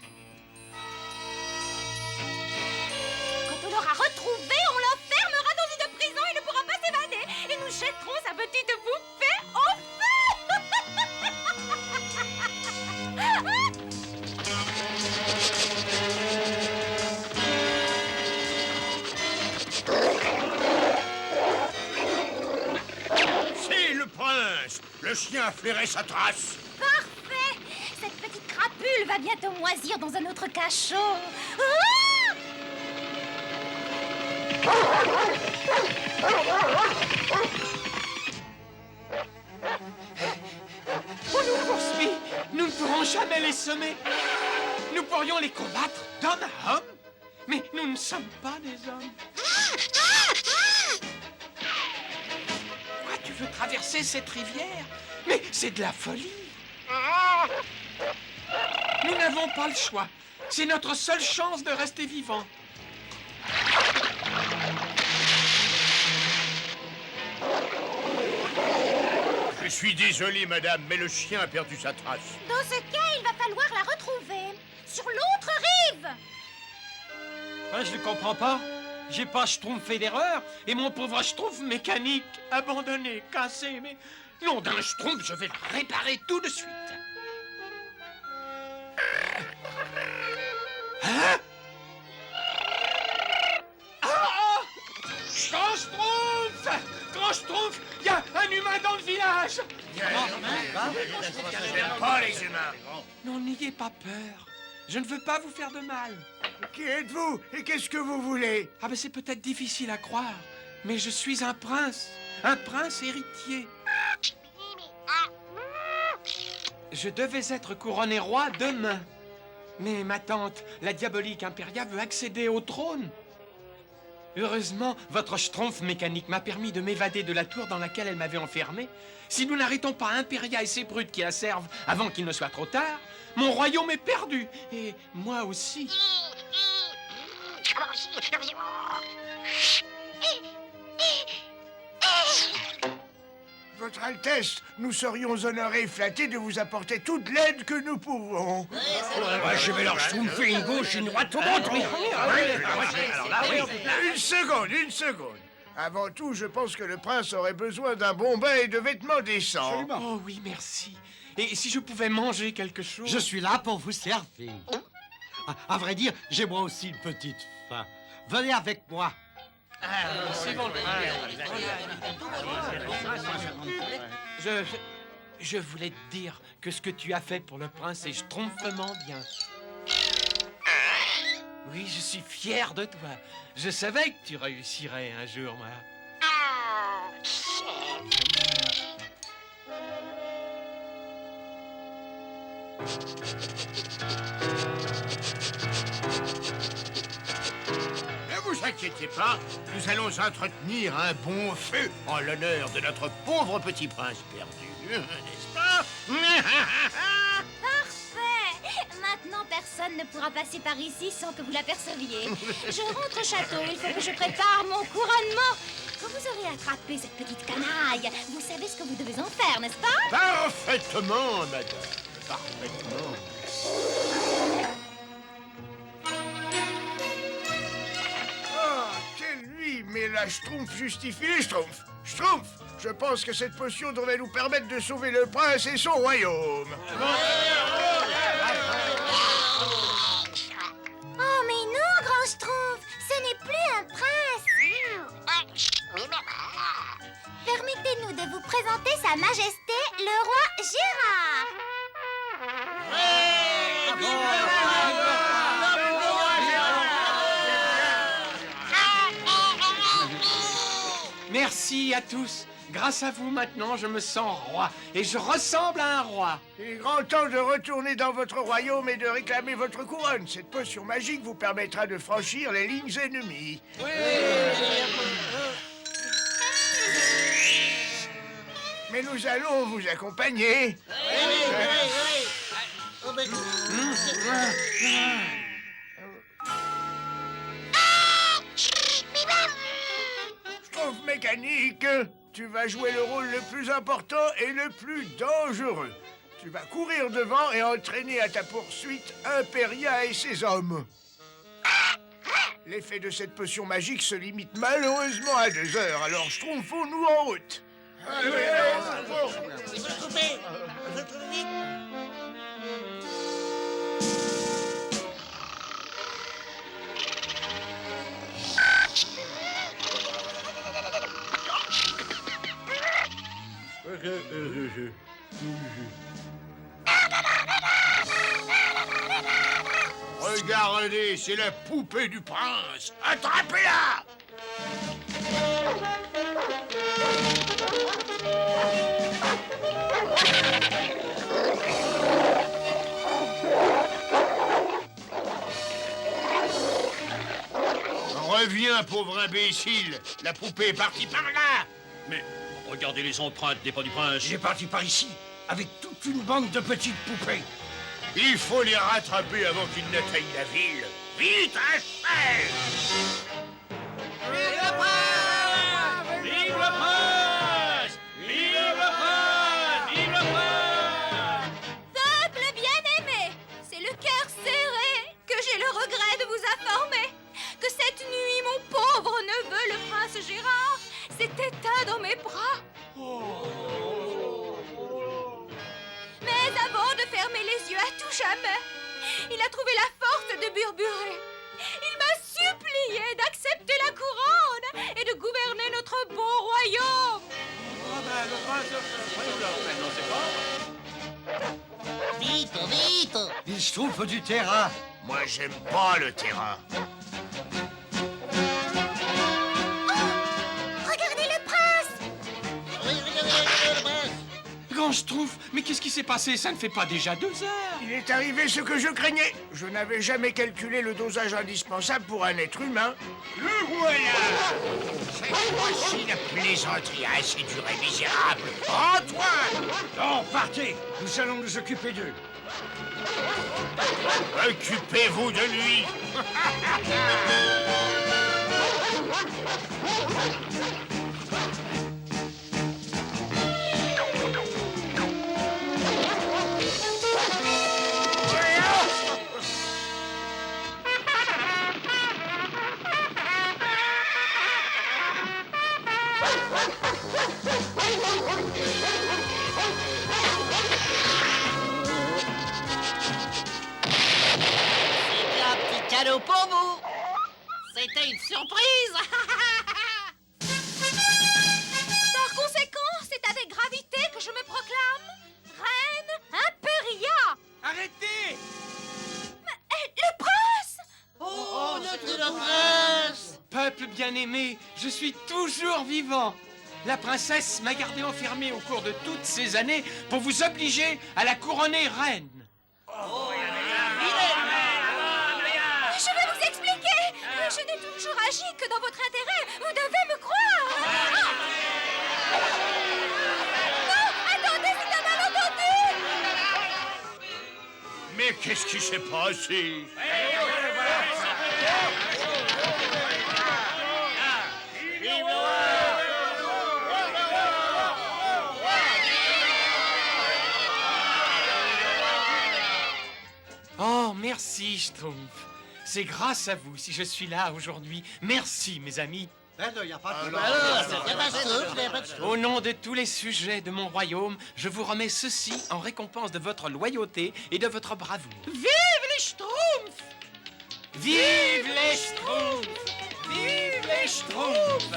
Quand on l'aura retrouvé, on l'enfermera dans une prison, il ne pourra pas s'évader. Et nous jetterons sa petite poupée au C'est le prince. Le chien a flairé sa trace. Parfait! Cette petite crapule va bientôt moisir dans un autre cachot. Ah! On nous poursuit. Nous ne pourrons jamais les semer. Nous pourrions les combattre d'homme à homme, mais nous ne sommes pas des hommes. peut traverser cette rivière. Mais c'est de la folie. Nous n'avons pas le choix. C'est notre seule chance de rester vivants. Je suis désolé, madame, mais le chien a perdu sa trace. Dans ce cas, il va falloir la retrouver. Sur l'autre rive. Hein, je ne comprends pas. J'ai pas Schtroumpf d'erreur et mon pauvre Schtroumpf mécanique, abandonné, cassé, mais... Nom d'un Schtroumpf, je vais le réparer tout de suite. Hein? Ah! Grand Schtroumpf! Grand Schtroumpf! Il y a un humain dans le village! J'aime pas les humains. Non, n'ayez pas peur. Je ne veux pas vous faire de mal. Qui êtes-vous et qu'est-ce que vous voulez? Ah ben c'est peut-être difficile à croire, mais je suis un prince héritier. Je devais être couronné roi demain, mais ma tante, la diabolique Imperia, veut accéder au trône. Heureusement, votre Schtroumpf mécanique m'a permis de m'évader de la tour dans laquelle elle m'avait enfermé. Si nous n'arrêtons pas Imperia et ses brutes qui la servent avant qu'il ne soit trop tard, mon royaume est perdu, et moi aussi. Votre Altesse, nous serions honorés et flattés de vous apporter toute l'aide que nous pouvons. Je vais leur schtroumpfer une gauche, une droite au ventre. Une seconde. Avant tout, je pense que le prince aurait besoin d'un bon bain et de vêtements décents. Oh oui, merci. Et si je pouvais manger quelque chose... Je suis là pour vous servir. À vrai dire, j'ai moi aussi une petite faim. Venez avec moi. C'est bon. Je voulais te dire que ce que tu as fait pour le prince est schtroumpfement bien. Oui, je suis fier de toi. Je savais que tu réussirais un jour, moi. Ne vous inquiétez pas, nous allons entretenir un bon feu en l'honneur de notre pauvre petit prince perdu, n'est-ce pas? Parfait. Maintenant, personne ne pourra passer par ici sans que vous l'aperceviez. Je rentre au château. Il faut que je prépare mon couronnement. Quand vous aurez attrapé cette petite canaille, vous savez ce que vous devez en faire, n'est-ce pas? Parfaitement, madame. Parfaitement. Oh, quelle nuit! Mais la Schtroumpf justifie les Schtroumpfs. Schtroumpf, je pense que cette potion devrait nous permettre de sauver le prince et son royaume. Oh, mais non, grand Schtroumpf, ce n'est plus un prince. Permettez-nous de vous présenter Sa Majesté, le roi Gérard. Merci à tous. Grâce à vous, maintenant, je me sens roi. Et je ressemble à un roi. Il est grand temps de retourner dans votre royaume et de réclamer votre couronne. Cette potion magique vous permettra de franchir les lignes ennemies. Mais nous allons vous accompagner. Schtroumpf mécanique, tu vas jouer le rôle le plus important et le plus dangereux. Tu vas courir devant et entraîner à ta poursuite Imperia et ses hommes. L'effet de cette potion magique se limite malheureusement à 2 heures, alors Schtroumpfons-nous en route. Regardez, c'est la poupée du prince. Attrapez-la! Reviens, pauvre imbécile. La poupée est partie par là. Mais Regardez les empreintes des pas du prince. Il est parti par ici, avec toute une bande de petites poupées. Il faut les rattraper avant qu'ils n'atteignent la ville. Vite, à chef! Vive le prince! Vive le prince! Vive le prince! Vive le prince! Peuple bien-aimé, c'est le cœur serré que j'ai le regret de vous informer que cette nuit, mon pauvre neveu, le prince Gérard, s'est éteint dans mes bras. Mais avant de fermer les yeux à tout jamais, il a trouvé la force de burburer. Il m'a supplié d'accepter la couronne et de gouverner notre beau royaume. Vite, vite! Il se trouve du terrain. Moi, j'aime pas le terrain. Regardez le prince! Regardez le prince! Grand Schtroumpf, mais qu'est-ce qui s'est passé? Ça ne fait pas déjà 2 heures. Il est arrivé ce que je craignais. Je n'avais jamais calculé le dosage indispensable pour un être humain. Le voilà! Cette fois-ci, la plaisanterie a assez duré, misérable. Antoine! Non, partez. Nous allons nous occuper d'eux. Occupez-vous de lui! C'est un petit cadeau pour vous! C'était une surprise! Par conséquent, c'est avec gravité que je me proclame Reine Imperia. Arrêtez! Le prince! Oh, notre prince! Peuple bien-aimé, je suis toujours vivant. La princesse m'a gardé enfermé au cours de toutes ces années pour vous obliger à la couronner reine. Je vais vous expliquer. Je n'ai toujours agi que dans votre intérêt. Vous devez me croire. Non, attendez, c'est un malentendu. Mais qu'est-ce qui s'est passé? Oh, merci, Schtroumpf. C'est grâce à vous si je suis là aujourd'hui. Merci, mes amis. Il n'y a pas de Alors, c'est pas de souffle, y a pas de souffle. Au nom de tous les sujets de mon royaume, je vous remets ceci en récompense de votre loyauté et de votre bravoure. Vive les Schtroumpfs! Vive les Schtroumpfs! Vive les Schtroumpfs!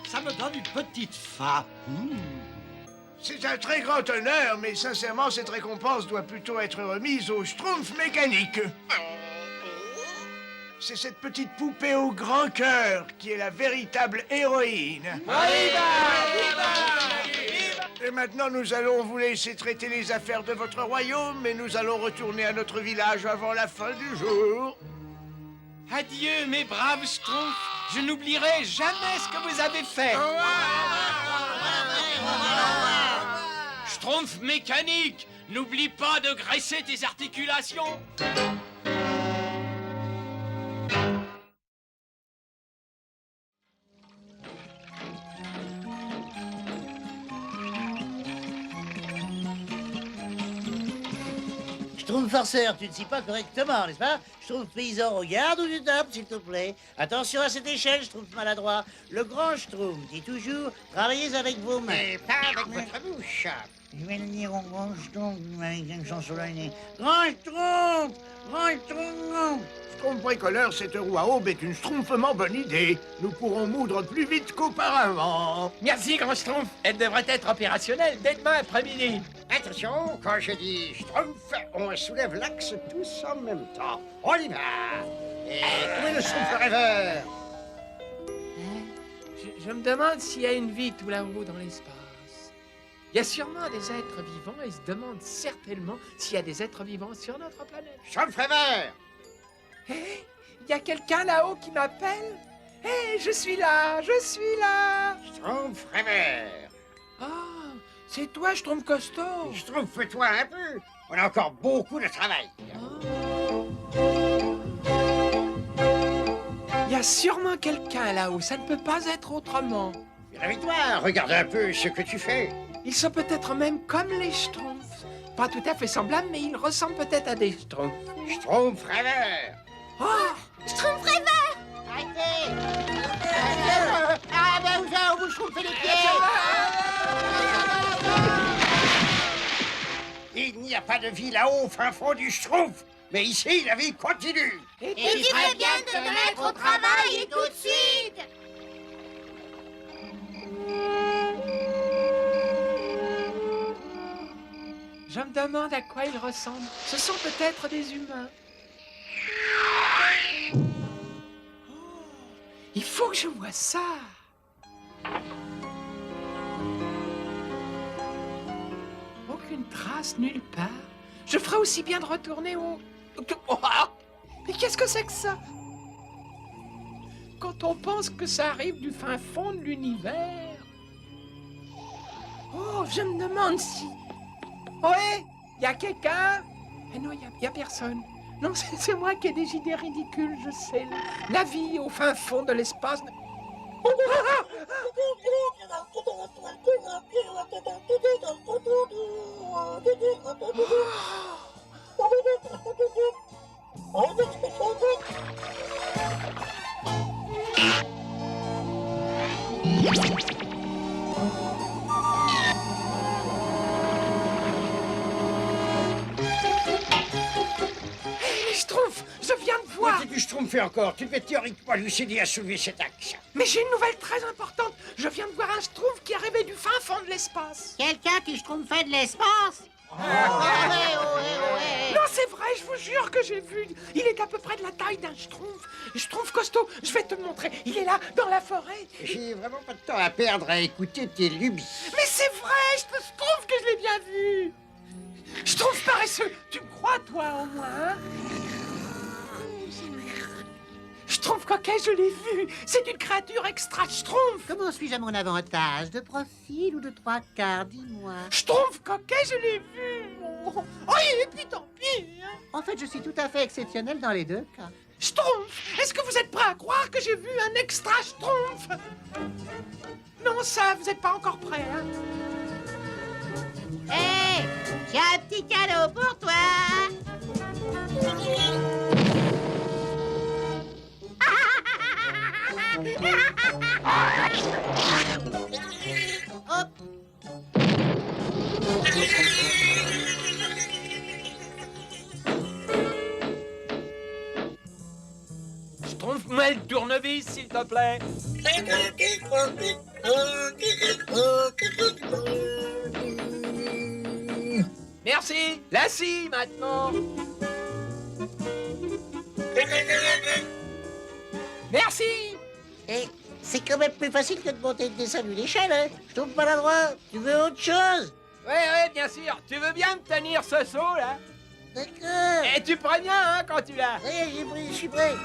Ça me donne une petite faim. C'est un très grand honneur, mais sincèrement, cette récompense doit plutôt être remise au Schtroumpf mécanique. C'est cette petite poupée au grand cœur qui est la véritable héroïne. Et maintenant, nous allons vous laisser traiter les affaires de votre royaume, et nous allons retourner à notre village avant la fin du jour. Adieu, mes braves Schtroumpfs. Je n'oublierai jamais ce que vous avez fait. Schtroumpf mécanique, n'oublie pas de graisser tes articulations. Schtroumpf farceur, tu ne scies pas correctement, n'est-ce pas? Schtroumpf paysan, regarde où tu tapes, s'il te plaît. Attention à cette échelle, Schtroumpf maladroit. Le grand Schtroumpf dit toujours, travaillez avec vos mains. Et pas avec votre bouche. Je vais le dire au grand Schtroumpf avec une chanson sur le nez. Grand Schtroumpf! Grand Schtroumpf! Schtroumpf bricoleur, cette roue à aube est une schtroumpfement bonne idée. Nous pourrons moudre plus vite qu'auparavant. Merci, grand Schtroumpf. Elle devrait être opérationnelle dès demain après-midi. Attention, quand je dis Schtroumpf, on soulève l'axe tous en même temps. On y va. Et où est le souffle rêveur? Je me demande s'il y a une vie tout là-haut dans l'espace. Il y a sûrement des êtres vivants et se demande certainement s'il y a des êtres vivants sur notre planète. Schtroumpf rêveur! Hé, il y a quelqu'un là-haut qui m'appelle? Hé, je suis là, je suis là. Schtroumpf rêveur! Ah, c'est toi, je trouve costaud. Schtroumpf-toi un peu. On a encore beaucoup de travail. Il y a sûrement quelqu'un là-haut, ça ne peut pas être autrement. Réveille-toi, regarde un peu ce que tu fais. Ils sont peut-être même comme les Schtroumpfs. Pas tout à fait semblables, mais ils ressemblent peut-être à des Schtroumpfs. Schtroumpf rêveur. Oh, Schtroumpf rêveur! Arrêtez! Ah ben on vous schtroumpfez les pieds! Il n'y a pas de vie là-haut au fin fond du Schtroumpf. Mais ici, la vie continue. Et tu ferais bien de te mettre au travail et tout de suite! je me demande à quoi ils ressemblent. Ce sont peut-être des humains. Oh, il faut que je voie ça. Aucune trace nulle part. Je ferais aussi bien de retourner au... Oh, mais qu'est-ce que c'est que ça? Quand on pense que ça arrive du fin fond de l'univers. Oh, je me demande si... Ouais, y a quelqu'un? Eh non, y a personne. Non, c'est moi qui ai des idées ridicules, je sais. La vie au fin fond de l'espace... Schtroumpf, je viens de voir. Que tu schtroumpfais encore. Tu devais théoriquement lucide à soulever cet axe. Mais j'ai une nouvelle très importante. Je viens de voir un Schtroumpf qui est arrivé du fin fond de l'espace. Quelqu'un qui schtroumpfait de l'espace? Non, c'est vrai, je vous jure que j'ai vu. Il est à peu près de la taille d'un Schtroumpf. Schtroumpf costaud, je vais te montrer. Il est là, dans la forêt. J'ai vraiment pas de temps à perdre à écouter tes lubies. Mais c'est vrai, je trouve que je l'ai bien vu. Schtroumpf paresseux, tu me crois, toi, au moins, hein? Schtroumpf coquet, je l'ai vu. C'est une créature extra Schtroumpf. Comment suis-je à mon avantage? De profil ou de trois quarts? Dis-moi. Schtroumpf coquet, je l'ai vu. Oh, et puis tant pis, hein. En fait, je suis tout à fait exceptionnel dans les deux cas. Schtroumpf, est-ce que vous êtes prêts à croire que j'ai vu un extra Schtroumpf? Non, ça, vous n'êtes pas encore prêts, hein? Hé! J'ai un petit cadeau pour toi! Hop! Schtroumpf-moi le tournevis, s'il te plaît. Merci. La scie, maintenant. Merci. Et c'est quand même plus facile que de monter et de descendre une échelle, hein? Je trouve maladroit. Tu veux autre chose? Ouais, bien sûr. Tu veux bien me tenir ce seau, là? D'accord. Et tu préviens, hein, quand tu l'as. Oui, j'ai pris, je suis prêt.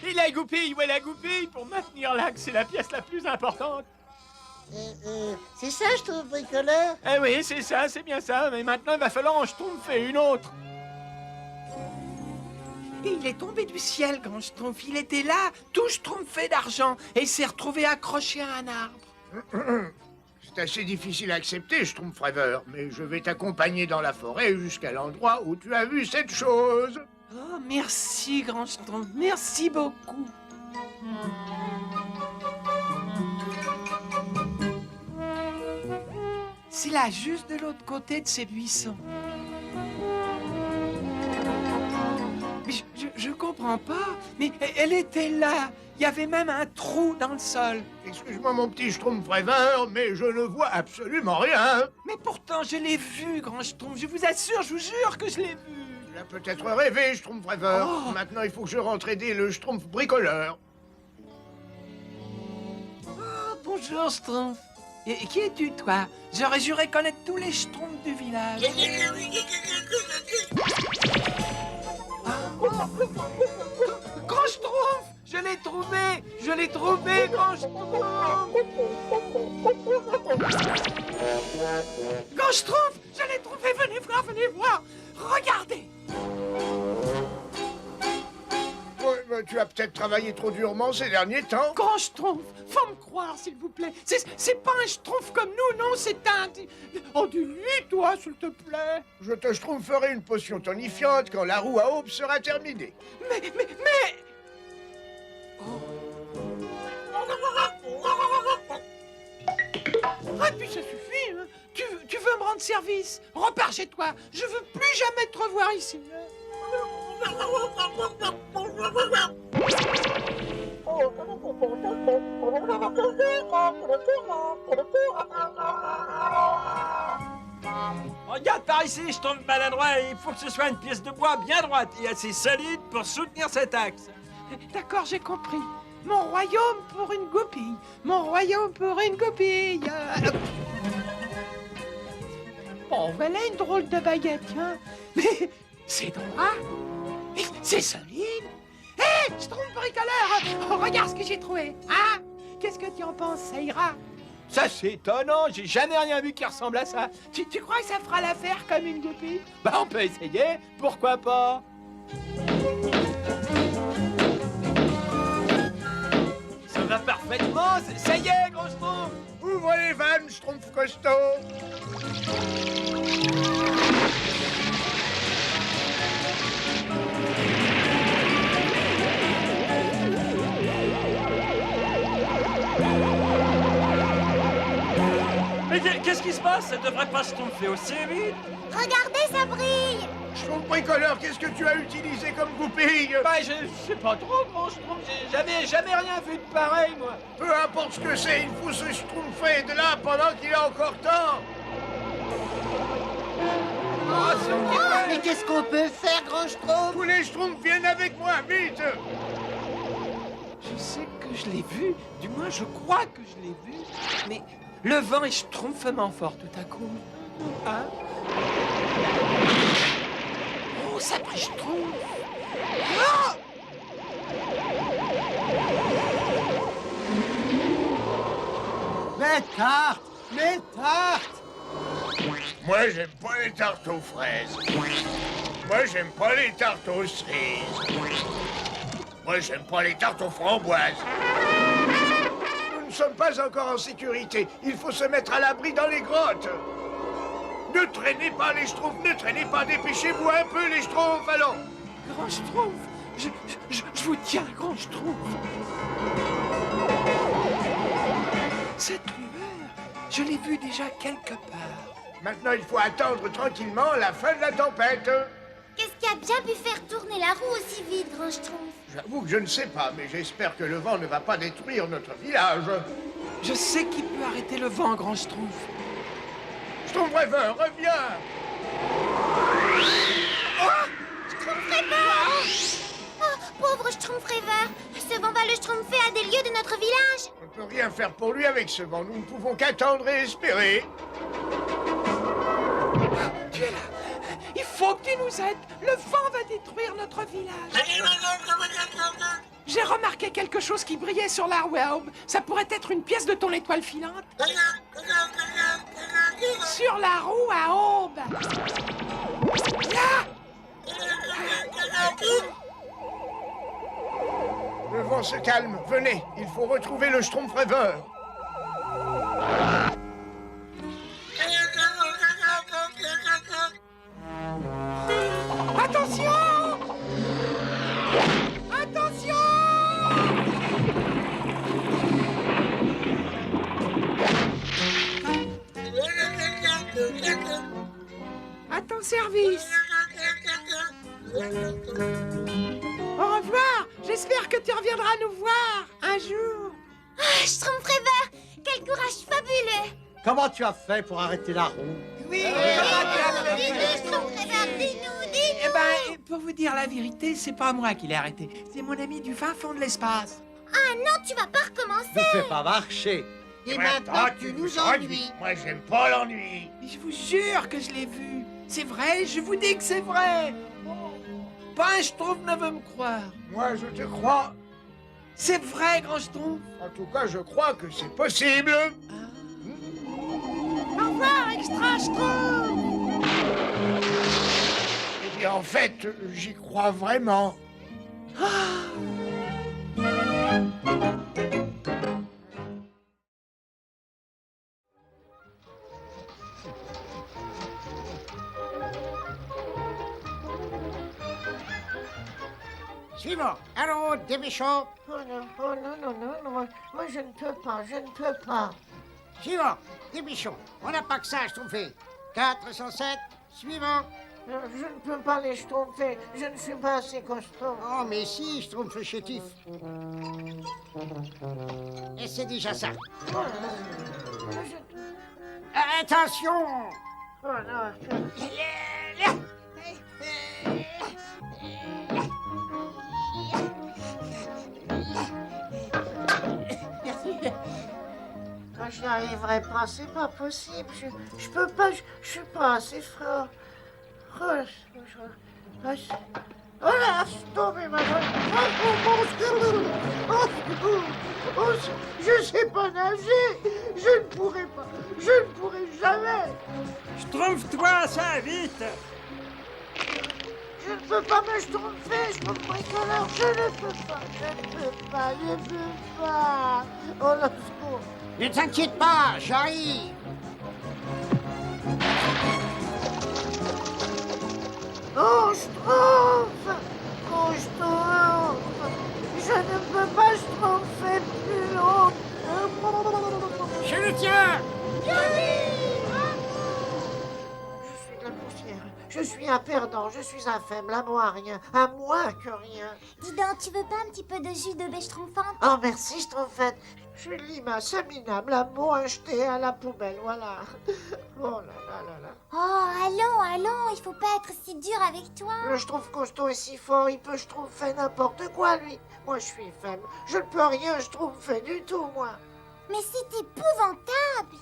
Il la goupille, où est la goupille? Pour maintenir l'axe, c'est la pièce la plus importante. C'est ça, je trouve, bricoleur? Eh oui, c'est ça, c'est bien ça. Mais maintenant, il va falloir en schtroumpfer une autre. Et il est tombé du ciel, grand schtroumpf. Il était là, tout schtroumpfé d'argent. Et il s'est retrouvé accroché à un arbre. C'est assez difficile à accepter, Schtroumpf rêveur, mais je vais t'accompagner dans la forêt jusqu'à l'endroit où tu as vu cette chose. Oh, merci, grand schtroumpf. Merci beaucoup. C'est là, juste de l'autre côté de ces buissons. Mais je comprends pas. Mais elle était là. Il y avait même un trou dans le sol. Excuse-moi, mon petit Schtroumpf rêveur, mais je ne vois absolument rien. Mais pourtant, je l'ai vu, grand schtroumpf. Je vous assure, je vous jure que je l'ai vu. Tu as peut-être rêvé, Schtroumpf rêveur. Oh. Maintenant, il faut que je rentre aider le Schtroumpf bricoleur. Oh, bonjour, schtroumpf. Et qui es-tu, toi? J'aurais juré connaître tous les schtroumpfs du village. Oh, Grand Schtroumpf! Je l'ai trouvé! Je l'ai trouvé, Grand Schtroumpf! Grand Schtroumpf! Je l'ai trouvé! Venez voir, venez voir! Regardez! Ouais, bah, tu as peut-être travaillé trop durement ces derniers temps. Grand Schtroumpf, faut me croire, s'il vous plaît. C'est pas un Schtroumpf comme nous, non, c'est un... Oh, dis-lui, toi, s'il te plaît. Je te schtroumpferai une potion tonifiante quand la roue à aube sera terminée. Mais... Ah, puis ça suffit, hein. Tu veux me rendre service? Repars chez toi. Je veux plus jamais te revoir ici. Regarde par ici, je tombe maladroit et il faut que ce soit une pièce de bois bien droite et assez solide pour soutenir cet axe. D'accord, j'ai compris. Mon royaume pour une goupille. Mon royaume pour une goupille. Bon, voilà une drôle de baguette, hein. Mais c'est droit. Et c'est solide. Hé, je trompe bricoleur. Oh, regarde ce que j'ai trouvé. Hein? Qu'est-ce que tu en penses? Ça ira? Ça c'est étonnant, j'ai jamais rien vu qui ressemble à ça. Tu crois que ça fera l'affaire comme une goupille? Bah on peut essayer, pourquoi pas? Ça va parfaitement, ça y est, Grand Schtroumpf! Ouvre les vannes, Schtroumpf costaud. Mais qu'est-ce qui se passe? Ça devrait pas se tromper aussi vite. Regardez, ça brille. Schtroumpf bricoleur, qu'est-ce que tu as utilisé comme goupille? Bah je sais pas trop, Grand Schtroumpf, j'ai jamais rien vu de pareil, moi. Peu importe ce que c'est, il faut se schtroumpfer de là pendant qu'il est encore temps. Mais qu'est-ce qu'on peut faire, Grand Schtroumpf? Tous les Schtroumpfs viennent avec moi, vite. Je sais que je l'ai vu, du moins je crois que je l'ai vu, mais le vent est schtroumpfement fort tout à coup. Hein? Oh, ça brille schtroumpf! Ah! Mes tartes! Mes tartes! Moi, j'aime pas les tartes aux fraises. Moi, j'aime pas les tartes aux cerises. Moi, j'aime pas les tartes aux framboises. Nous ne sommes pas encore en sécurité. Il faut se mettre à l'abri dans les grottes. Ne traînez pas les Schtroumpfs, ne traînez pas, dépêchez-vous un peu les Schtroumpfs, allons. Grand Schtroumpf, je vous tiens, Grand Schtroumpf. Cette lueur, je l'ai vue déjà quelque part. Maintenant, il faut attendre tranquillement la fin de la tempête. Qu'est-ce qui a bien pu faire tourner la roue aussi vite, Grand Schtroumpf? J'avoue que je ne sais pas, mais j'espère que le vent ne va pas détruire notre village. Je sais qui peut arrêter le vent, Grand Schtroumpf. Schtroumpf rêveur, reviens! Oh, pauvre Schtroumpf rêveur. Ce vent va le schtroumpfer à des lieues de notre village. On ne peut rien faire pour lui avec ce vent. Nous ne pouvons qu'attendre et espérer. Tu es là. Il faut que tu nous aides. Le vent va détruire notre village. J'ai remarqué quelque chose qui brillait sur la roue à aube. Ça pourrait être une pièce de ton étoile filante. Sur la roue à aube. Là! Le vent se calme. Venez, il faut retrouver le Schtroumpf rêveur. Attention! Attention! À ton service. Au revoir. J'espère que tu reviendras nous voir un jour. Ah, Schtroumpf rêveur, quel courage fabuleux. Comment tu as fait pour arrêter la roue? Oui, Dis-nous, Schtroumpf rêveur, dis-nous, dis-nous. Eh ben, pour vous dire la vérité, c'est pas moi qui l'ai arrêté. C'est mon ami du fin fond de l'espace. Ah non, tu vas pas recommencer. Ne fais pas marcher. Et maintenant, tu nous ennuies. Moi, j'aime pas l'ennui. Mais je vous jure que je l'ai vu. C'est vrai, je vous dis que c'est vrai. Oh. pas un Schtroumpf ne veut me croire. Moi, je te crois. C'est vrai, grand Schtroumpf. En tout cas, je crois que c'est possible. Au revoir, extra Schtroumpf. Eh bien, en fait, j'y crois vraiment. Suivant. Allô, dépêchons. Oh non, moi je ne peux pas. Suivant. Dépêchons. On n'a pas que ça à schtroumpfer. 407. Suivant. Je ne peux pas les schtroumpfer, je ne suis pas assez costaud. Oh, mais si, schtroumpf chétif. Et c'est déjà ça. Attention. Oh non. J'y arriverai pas, c'est pas possible. Je peux pas, je suis pas assez fort. Oh là, tombez ma je sais pas nager. Je ne pourrai pas. Je ne pourrai jamais. Schtroumpf-toi, ça, vite. Je ne peux pas me schtroumpfer, je peux bricoleur. Je ne peux pas. Oh là, secours. Ne t'inquiète pas, j'arrive. Oh, Schtroumpf! Oh, Schtroumpf! Je ne peux pas schtroumpfer plus haut! Je le tiens. Je suis de la poussière. Je suis un perdant. Je suis un faible. À moi rien. À moi que rien. Dis donc, tu veux pas un petit peu de jus de baie schtroumpfante? Oh, merci, Schtroumpfette. Je suis limace, minable, un mot acheté à la poubelle, voilà. Oh là là là là. Oh, allons, il faut pas être si dur avec toi. Le Schtroumpf costaud est si fort, il peut schtroumpfer n'importe quoi, lui. Moi, je suis faible. Je ne peux rien schtroumpfer du tout, moi. Mais c'est épouvantable.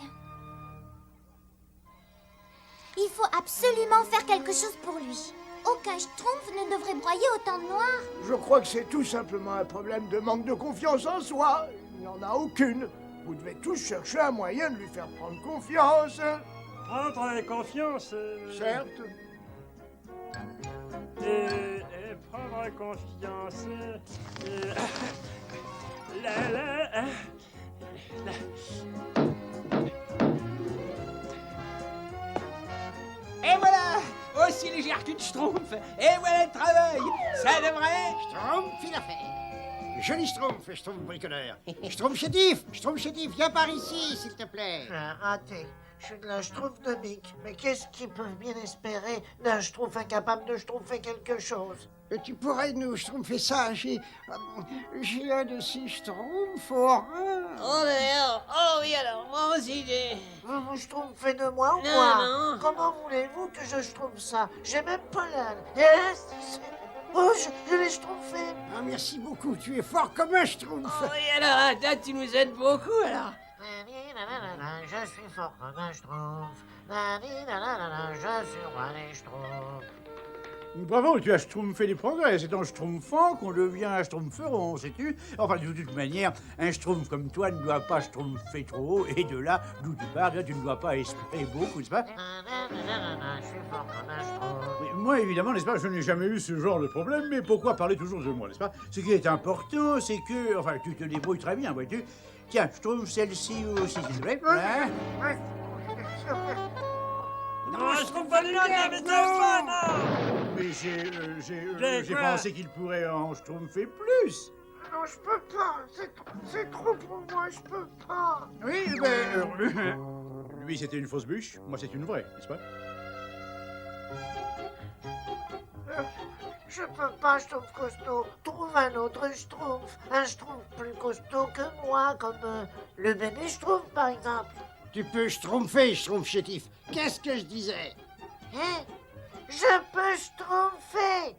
Il faut absolument faire quelque chose pour lui. Aucun schtroumpf ne devrait broyer autant de noir. Je crois que c'est tout simplement un problème de manque de confiance en soi. Il n'y en a aucune. Vous devez tous chercher un moyen de lui faire prendre confiance. Prendre confiance. Certes. Et prendre confiance. Et voilà, aussi légère qu'une schtroumpf. Et voilà le travail. Ça devrait... Schtroumpf, il a fait. Joli schtroumpf, schtroumpf bricoleur. Schtroumpf chétif, viens par ici, s'il te plaît. Raté. Je suis de la schtroumpfnomique. Mais qu'est-ce qu'ils peuvent bien espérer d'un schtroumpf incapable de schtroumpfer quelque chose? Tu pourrais nous schtroumpfer ça, j'ai un de ces schtroumpfs au rein. Oh oui alors, moi aussi Vous vous schtroumpfez de moi ou Non, quoi? non. Comment voulez-vous que je schtroumpfe ça? J'ai même pas l'âne. Oh, je l'ai schtroumpfé. Ah, merci beaucoup, tu es fort comme un schtroumpf. Oh, et alors, là, tu nous aides beaucoup, alors. Je suis fort comme un schtroumpf. Je suis roi des schtroumpfs. Bravo, tu as schtroumpfé des progrès. C'est en schtroumpfant qu'on devient un schtroumpferon, sais-tu? Enfin, de toute manière, un schtroumpf comme toi ne doit pas schtroumpfer trop haut. Et de là, d'où tu pars, tu ne dois pas espérer beaucoup, n'est-ce pas? Je suis fort comme un schtroumpf. Mais moi, évidemment, n'est-ce pas, je n'ai jamais eu ce genre de problème, mais pourquoi parler toujours de moi, n'est-ce pas? Ce qui est important, c'est que... Enfin, tu te débrouilles très bien, vois-tu? Tiens, je trouve celle-ci aussi, s'il te plaît. Hein? Non, je trouve pas bien, mais non. Mais j'ai pensé qu'il pourrait en schtroumpfer plus. Non, je peux pas. C'est trop pour moi, je peux pas. Oui, ben... lui, c'était une fausse bûche. Moi, c'est une vraie, n'est-ce pas? Je peux pas, schtroumpf costaud. Trouve un autre schtroumpf. Un schtroumpf plus costaud que moi, comme le bébé schtroumpf, par exemple. Tu peux schtroumpfer, schtroumpf chétif. Qu'est-ce que je disais? Hein? Je peux schtroumpfer.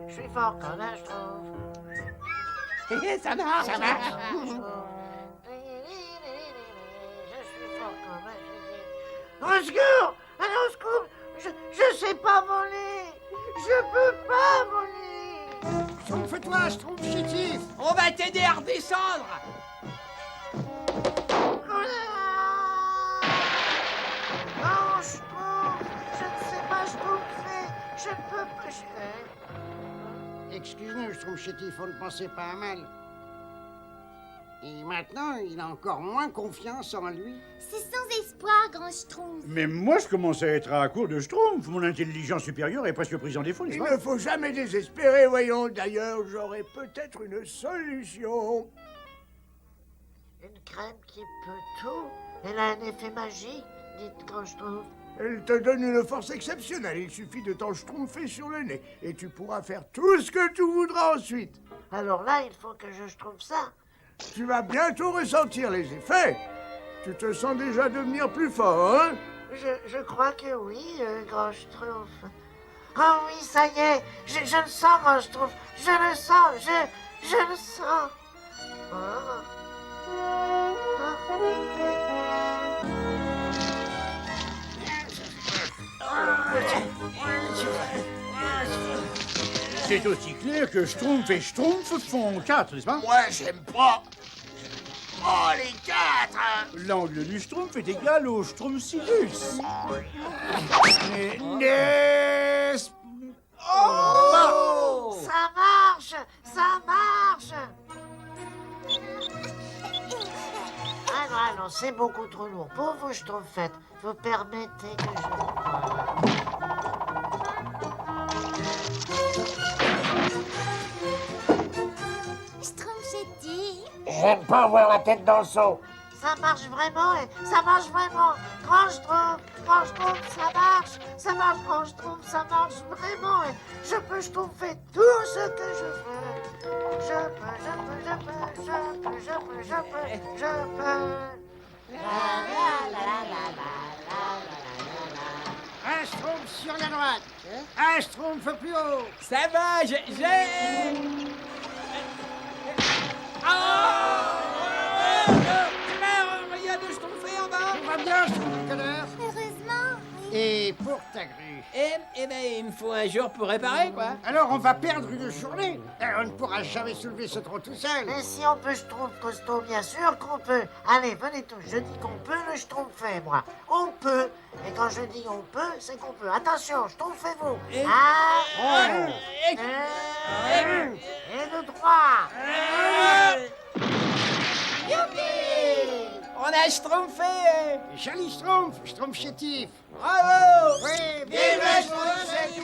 Je suis fort comme un schtroumpf. Ça marche. Ça marche. Je suis fort comme un schtroumpf. Au secours! Allez, au secours! Je sais pas voler! Je peux pas, Molly. Schtroumpf-toi, Schtroumpf chétif. On va t'aider à redescendre. Non, Schtroumpf, je ne sais pas Schtroumpfer. Je ne peux pas... Excuse-nous, Schtroumpf chétif, on ne pensait pas à mal. Et maintenant, il a encore moins confiance en lui. C'est sans espoir, grand Schtroumpf. Mais moi, je commence à être à court de Schtroumpf. Mon intelligence supérieure est presque prise en défaut, n'est-ce Il pas? ne faut jamais désespérer, voyons. D'ailleurs, j'aurais peut-être une solution. Une crème qui peut tout. Elle a un effet magique, dites grand Schtroumpf. Elle te donne une force exceptionnelle. Il suffit de t'en schtroumpfer sur le nez. Et tu pourras faire tout ce que tu voudras ensuite. Alors là, il faut que je trouve ça. Tu vas bientôt ressentir les effets. Tu te sens déjà devenir plus fort, hein? Je crois que oui, grand Schtroumpf. Ah oui, ça y est, je le sens, grand Schtroumpf. Je le sens, je le sens. Ah. C'est aussi clair que Schtroumpf et Schtroumpf font 4, n'est-ce pas? Moi, j'aime pas. Oh, les 4, hein? L'angle du Schtroumpf est égal au Schtroumpfsinus. N'est-ce Oh! Ça marche, ça marche. Ah non, c'est beaucoup trop lourd. Pour vous, Schtroumpfette, vous permettez que je... Schtroumpf-chétif. J'aime pas voir la tête dans le seau. Ça marche vraiment, ça marche vraiment. Grand Schtroumpf, ça marche, grand Schtroumpf, ça marche vraiment. Je peux Schtroumpfer tout ce que je veux. Je peux. Un Schtroumpf sur la droite. Un Schtroumpf plus haut. Ça va, j'ai... Rien de Schtroumpfer en bas. Tout va bien, Schtroumpf connard. Heureusement. Et pour ta grue. Eh ben, il me faut un jour pour réparer, quoi. Alors on va perdre une journée. On ne pourra jamais soulever ce tronc tout seul. Mais si on peut Schtroumpf costaud, bien sûr qu'on peut. Allez, venez tous, je dis qu'on peut le Schtroumpfer, moi. On peut. Et quand je dis on peut, c'est qu'on peut. Attention, Schtroumpfez-vous. Et de droit. On a Schtroumpfé. Joli Schtroumpf, Schtroumpf chétif. Bravo. Oui, Vive le Schtroumpf-chétif.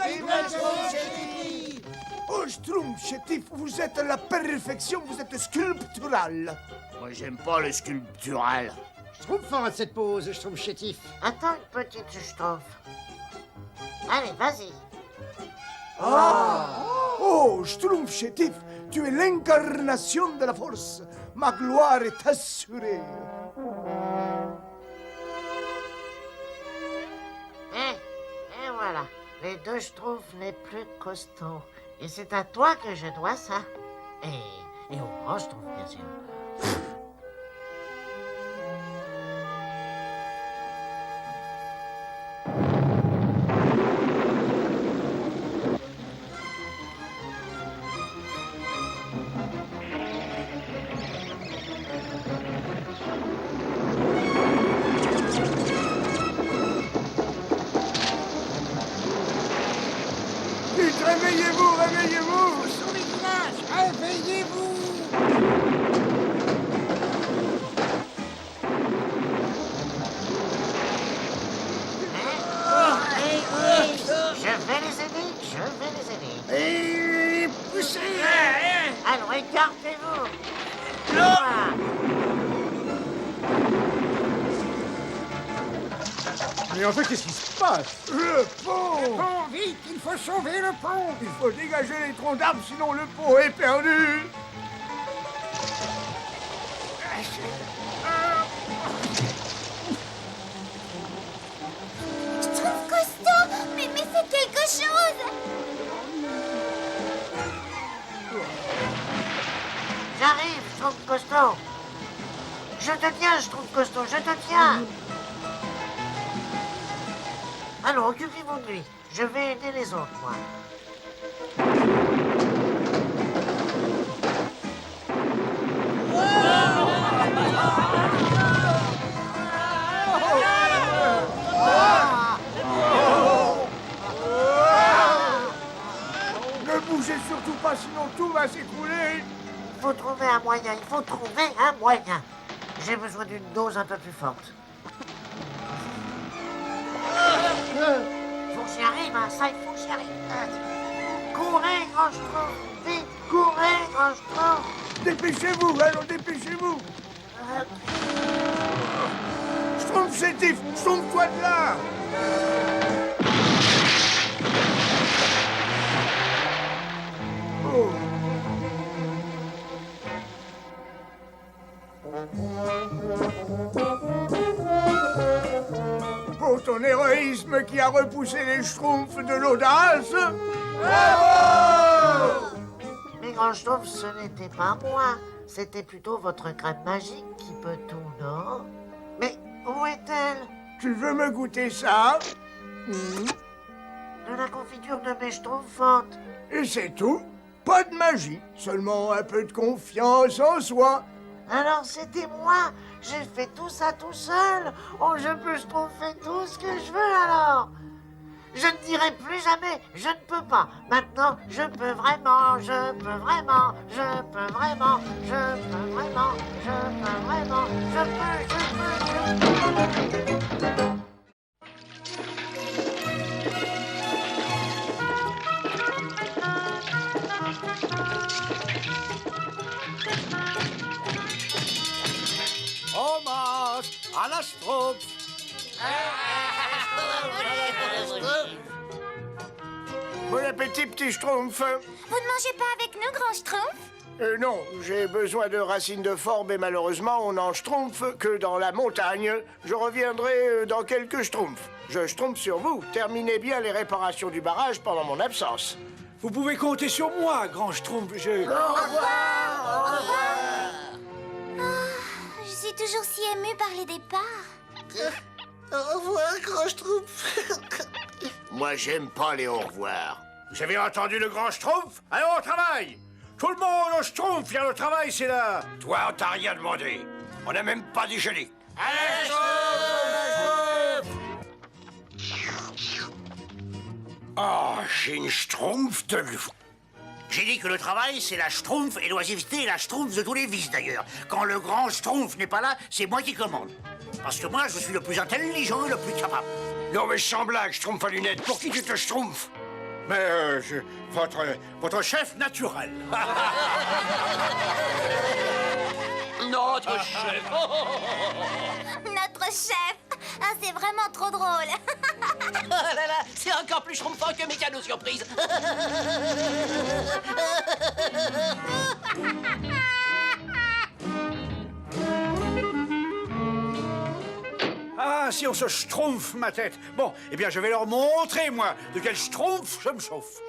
Vive le Schtroumpf-chétif. Oh, Schtroumpf chétif, vous êtes la perfection, vous êtes sculptural. Moi, j'aime pas le sculptural. Schtroumpf à cette pose, Schtroumpf chétif. Attends une petite Schtroumpf. Allez, vas-y. Oh, Schtroumpf chétif, tu es l'incarnation de la force. Ma gloire est assurée. Et voilà, les deux Schtroumpfs les plus costauds. Et c'est à toi que je dois ça. Et au grand Schtroumpf, bien sûr. Vite, réveillez-vous, réveillez-vous. Sur les nuages, réveillez-vous. Je vais les aider. Et poussez. Alors, écartez-vous. Voilà. Mais en fait, qu'est-ce qui se passe? Le pont. Bon, vite, il faut sauver le pont. Il faut dégager les troncs d'arbres, sinon le pont est perdu. Schtroumpf costaud. Mais faites quelque chose. J'arrive, Schtroumpf costaud. Je te tiens, Schtroumpf costaud, je te tiens. Alors, occupez-vous de lui. Je vais aider les autres, moi. Ne bougez surtout pas, sinon tout va s'écrouler. Il faut trouver un moyen, il faut trouver un moyen. J'ai besoin d'une dose un peu plus forte. Faut que j'y arrive, hein, ça, il faut que j'y arrive. Courez, grand Schtroumpf, vite, courez, grand Schtroumpf. Dépêchez-vous, allons, dépêchez-vous. Schtroumpf chétif, Schtroumpf-toi de là. Oh. Pour ton héroïsme qui a repoussé les Schtroumpfs de l'audace. Bravo! Mais grand Schtroumpf, ce n'était pas moi. C'était plutôt votre crêpe magique qui peut tout, non? Mais où est-elle? Tu veux me goûter ça? De la confiture de mes Schtroumpfantes. Et c'est tout? Pas de magie, seulement un peu de confiance en soi. Alors c'était moi. J'ai fait tout ça tout seul. Oh, je peux Schtroumpfer tout ce que je veux alors. Je ne dirai plus jamais, je ne peux pas. Maintenant, je peux vraiment, je peux vraiment, je peux vraiment, je peux vraiment, je peux vraiment, je peux. Hommage à la Schtroumpf. Bon appétit, petit Schtroumpf. Vous ne mangez pas avec nous, grand Schtroumpf? Non, j'ai besoin de racines de forbe et malheureusement, on n'en Schtroumpf que dans la montagne. Je reviendrai dans quelques Schtroumpfs. Je Schtroumpf sur vous. Terminez bien les réparations du barrage pendant mon absence. Vous pouvez compter sur moi, grand Schtroumpf. Je suis toujours si émue par les départs. Au revoir, grand Schtroumpf. Moi, j'aime pas les au revoir. Vous avez entendu le grand Schtroumpf? Allez, au travail! Tout le monde au Schtroumpf, vient au travail, c'est là! Toi, on t'a rien demandé. On n'a même pas déjeuné. Allez, Schtroumpf! Oh, j'ai une Schtroumpf de loup. J'ai dit que le travail, c'est la Schtroumpf et l'oisiveté et la Schtroumpf de tous les vices, d'ailleurs. Quand le grand Schtroumpf n'est pas là, c'est moi qui commande. Parce que moi, je suis le plus intelligent et le plus capable. Non, mais sans blague, Schtroumpf à lunettes, pour qui tu te Schtroumpf? Mais, votre chef naturel. Notre chef. Notre chef. Ah, c'est vraiment trop drôle. Oh là là, c'est encore plus Schtroumpfant que Mécano Surprise. Ah, si on se Schtroumpf, ma tête. Bon, eh bien, je vais leur montrer, moi, de quel Schtroumpf je me chauffe.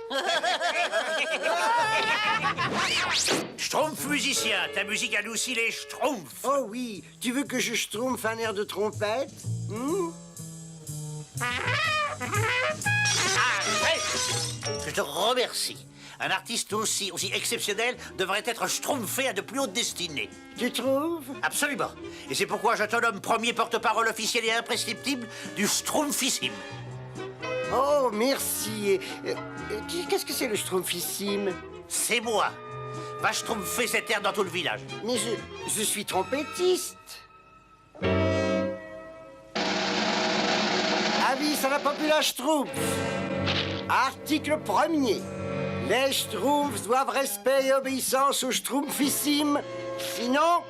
Schtroumpf musicien, ta musique adoucit les Schtroumpfs. Oh oui, tu veux que je Schtroumpf un air de trompette? Je te remercie. Un artiste aussi exceptionnel devrait être Schtroumpfé à de plus hautes destinées. Tu trouves? Absolument. Et c'est pourquoi je te nomme premier porte-parole officiel et imprescriptible du Schtroumpfissime. Oh, merci. Qu'est-ce que c'est le Schtroumpfissime? C'est moi. Va Schtroumpfer cette air dans tout le village. Mais je suis trompettiste. Avis à la populace Schtroumpf. Article 1er. Les Schtroumpfs doivent respect et obéissance au Schtroumpfissime. Sinon...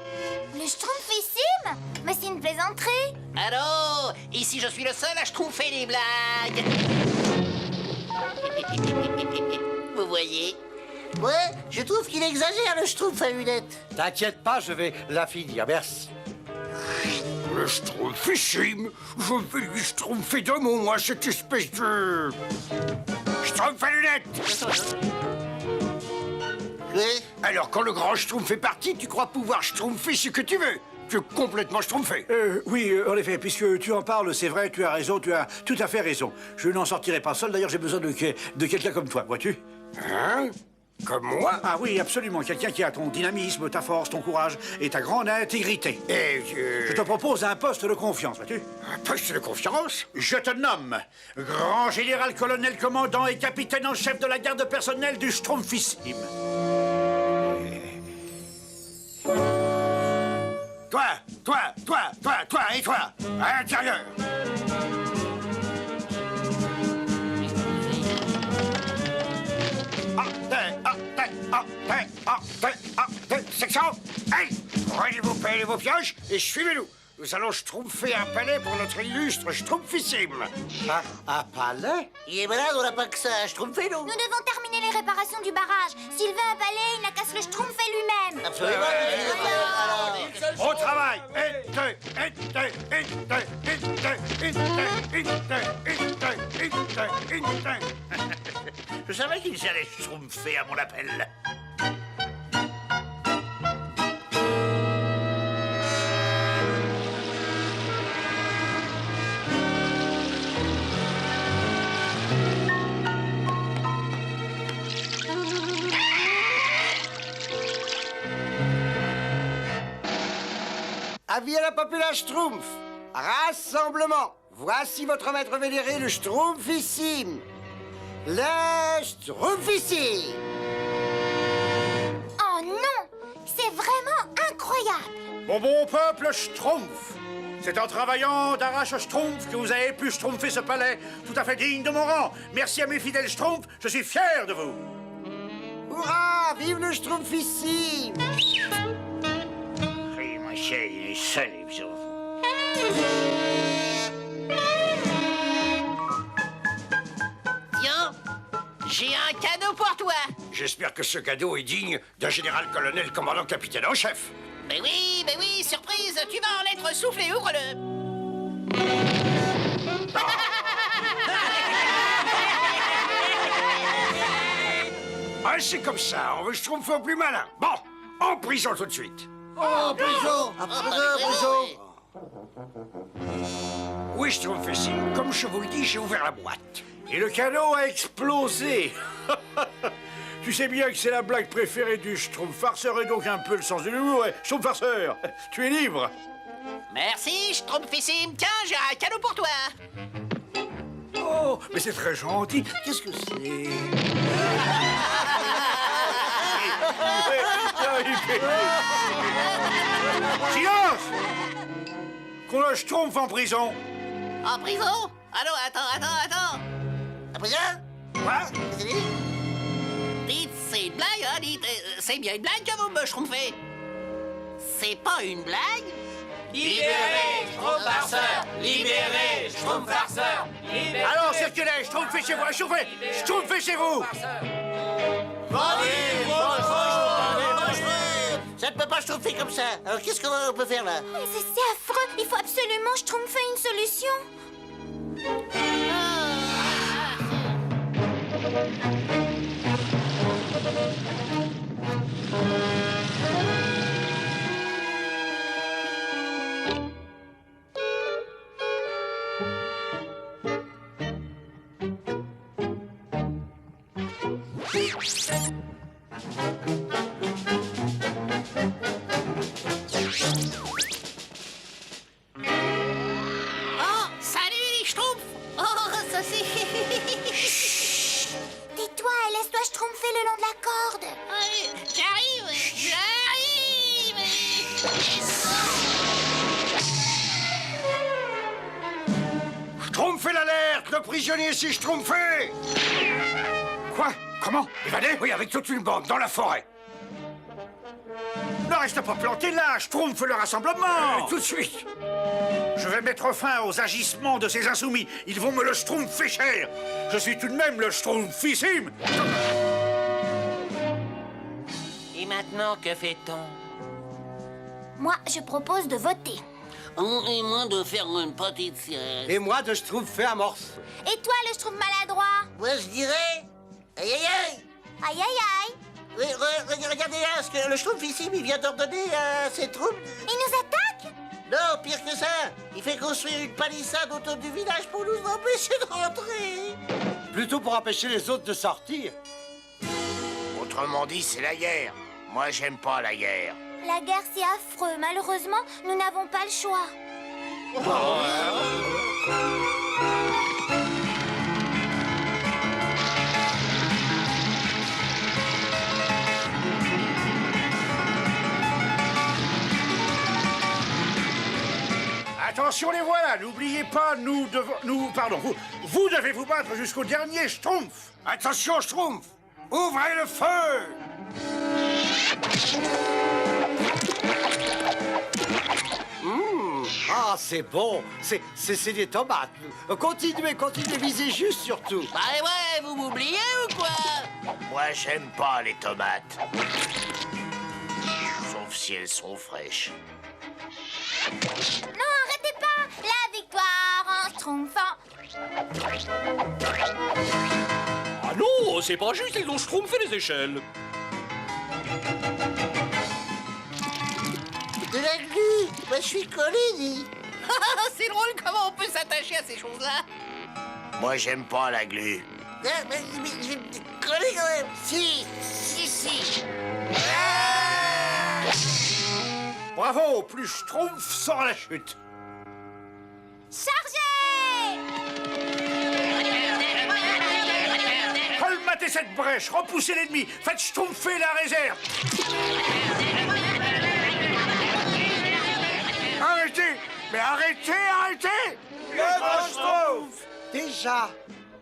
Le Schtroumpfissime? Mais c'est une plaisanterie. Alors, ici je suis le seul à Schtroumpfer les blagues. Vous voyez? Ouais, je trouve qu'il exagère le Schtroumpf à lunettes. T'inquiète pas, je vais la finir, merci. Le Schtroumpfissime, je vais lui Schtroumpfer de mots, moi, cette espèce de... Schtroumpf à lunettes. Oui. Alors, quand le grand Schtroumpf est parti, tu crois pouvoir Schtroumpfer ce que tu veux. Tu es complètement schtroumpfé. Oui, en effet, puisque tu en parles, c'est vrai, tu as raison, tu as tout à fait raison. Je n'en sortirai pas seul, d'ailleurs j'ai besoin de quelqu'un comme toi, vois-tu? Hein? Comme moi? Ah oui, absolument, quelqu'un qui a ton dynamisme, ta force, ton courage et ta grande intégrité. Et Je te propose un poste de confiance, vois-tu? Un poste de confiance? Je te nomme grand général, colonel, commandant et capitaine en chef de la garde personnelle du Schtroumpfissime. Toi et toi, à l'intérieur. Section. Hey, prenez vos pelles et vos pioches et suivez-nous. Nous allons schtroumpfer un palais pour notre illustre Schtroumpfissime. Un palais? Il est malade, on n'a pas que ça à schtroumpfer, nous. Nous devons terminer les réparations du barrage. S'il veut un palais, il n'a qu'à se le schtroumpfer lui-même. Absolument. Au travail! Je savais qu'ils allaient schtroumpfer à mon appel. Avis à la populace Schtroumpf. Rassemblement. Voici votre maître vénéré, le Schtroumpfissime. Le Schtroumpfissime. Oh non! C'est vraiment incroyable! Mon bon peuple Schtroumpf, c'est en travaillant d'arrache-schtroumpf que vous avez pu schtroumpfer ce palais tout à fait digne de mon rang. Merci à mes fidèles schtroumpfs, je suis fier de vous. Hurrah! Vive le Schtroumpfissime. Oui, monsieur, il est seul, les enfants. Tiens, j'ai un cadeau pour toi. J'espère que ce cadeau est digne d'un général, colonel, commandant, capitaine en chef. Mais oui, surprise, tu vas en être soufflé, ouvre-le. Ah, c'est comme ça, on veut schtroumpfer au plus malin. Bon, en prison tout de suite. En prison. En prison. Oui, Schtroumpfissime, comme je vous le dis, j'ai ouvert la boîte. Et le cadeau a explosé. Tu sais bien que c'est la blague préférée du Schtroumpf farceur et donc un peu le sens de l'humour. Ouais. Schtroumpf farceur, tu es libre. Merci, Schtroumpfissime. Tiens, j'ai un cadeau pour toi. Oh, mais c'est très gentil. Qu'est-ce que c'est? Silence! Qu'on le Schtroumpf en prison. En prison? Alors, attends. En prison? Quoi? Dites, c'est une blague, hein? Dites, c'est bien une blague que vous me schtroumpfez. C'est pas une blague? Libérez, Schtroumpf farceur! Libérez, Schtroumpf farceur! Alors, circulez, Schtroumpfez chez vous, chauffez! Schtroumpfez chez vous! Ça ne peut pas schtroumpfer comme ça. Alors, qu'est-ce qu'on peut faire, là? Mais c'est affreux! Il faut absolument schtroumpfer une solution! Oh, salut les schtroumpfs! Oh, ça c'est... Tais-toi et laisse-toi schtroumpfer le long de la corde! J'arrive! Schtroumpfez l'alerte, le prisonnier s'est schtroumpfé. Quoi? Comment? Évadé? Oui, avec toute une bande, dans la forêt. Ne reste pas planté là, Schtroumpf le rassemblement! Tout de suite. Je vais mettre fin aux agissements de ces insoumis. Ils vont me le schtroumpfer cher. Je suis tout de même le Schtroumpfissime. Et maintenant, que fait-on? Moi, je propose de voter. Et moi de faire une petite sieste. Et moi de Schtroumpfer amorce. Et toi, le schtroumpf maladroit? Moi, je dirais... Aïe, aïe, aïe! Aïe, aïe, aïe! Oui, regardez là, ce que le Schtroumpfissime, il vient d'ordonner à ses troupes... Il nous attaque? Non, pire que ça. Il fait construire une palissade autour du village pour nous empêcher de rentrer. Plutôt pour empêcher les autres de sortir. Autrement dit, c'est la guerre. Moi, j'aime pas la guerre. La guerre, c'est affreux. Malheureusement, nous n'avons pas le choix. Attention, les voilà, n'oubliez pas, vous devez vous battre jusqu'au dernier Schtroumpf. Attention, Schtroumpf! Ouvrez le feu! Ah, c'est bon. C'est des tomates. Continuez, visez juste surtout. Bah ouais, vous m'oubliez ou quoi? Moi, j'aime pas les tomates. Sauf si elles sont fraîches. Non, arrêtez pas! La victoire en Schtroumpfant. Ah non, c'est pas juste, ils ont schtroumpfé les échelles. De la glu. Bah, je suis collé, dis. C'est drôle comment on peut s'attacher à ces choses-là. Moi, j'aime pas la glu. Ah, mais je vais me coller quand même. Si. Bravo, plus Schtroumpf sort à la chute. Chargez! Colmatez cette brèche, repoussez l'ennemi, faites Schtroumpfer la réserve. Arrêtez! Mais arrêtez! Le grand Schtroumpf! Déjà!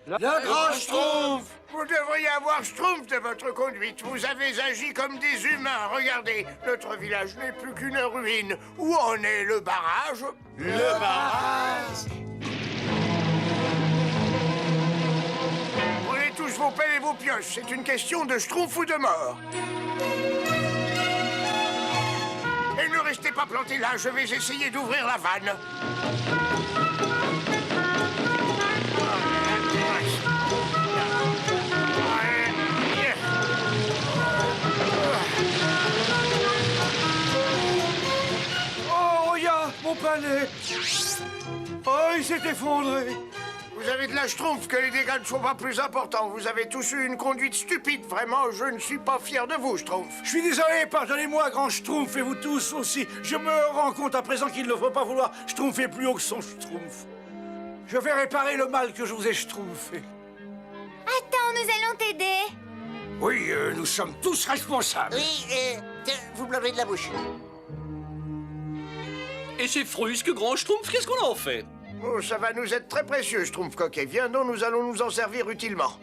Le grand Schtroumpf! Vous devriez avoir Schtroumpf de votre conduite. Vous avez agi comme des humains. Regardez, notre village n'est plus qu'une ruine. Où en est le barrage? Le barrage! Prenez tous vos pelles et vos pioches. C'est une question de Schtroumpf ou de mort. Et ne restez pas plantés là. Je vais essayer d'ouvrir la vanne. Oh, regarde, mon palais. Oh, il s'est effondré. Vous avez de la Schtroumpf que les dégâts ne sont pas plus importants. Vous avez tous eu une conduite stupide. Vraiment, je ne suis pas fier de vous, Schtroumpf. Je suis désolé, pardonnez-moi, grand Schtroumpf, et vous tous aussi. Je me rends compte à présent qu'il ne faut pas vouloir Schtroumpfer plus haut que son Schtroumpf. Je vais réparer le mal que je vous ai Schtroumpfé. Attends, nous allons t'aider. Oui, nous sommes tous responsables. Oui, tiens, vous me lavez de la bouche. Et ces frusques, grand Schtroumpf, qu'est-ce qu'on en fait? Oh, ça va nous être très précieux, Schtroumpf coquet. Viens donc, nous allons nous en servir utilement.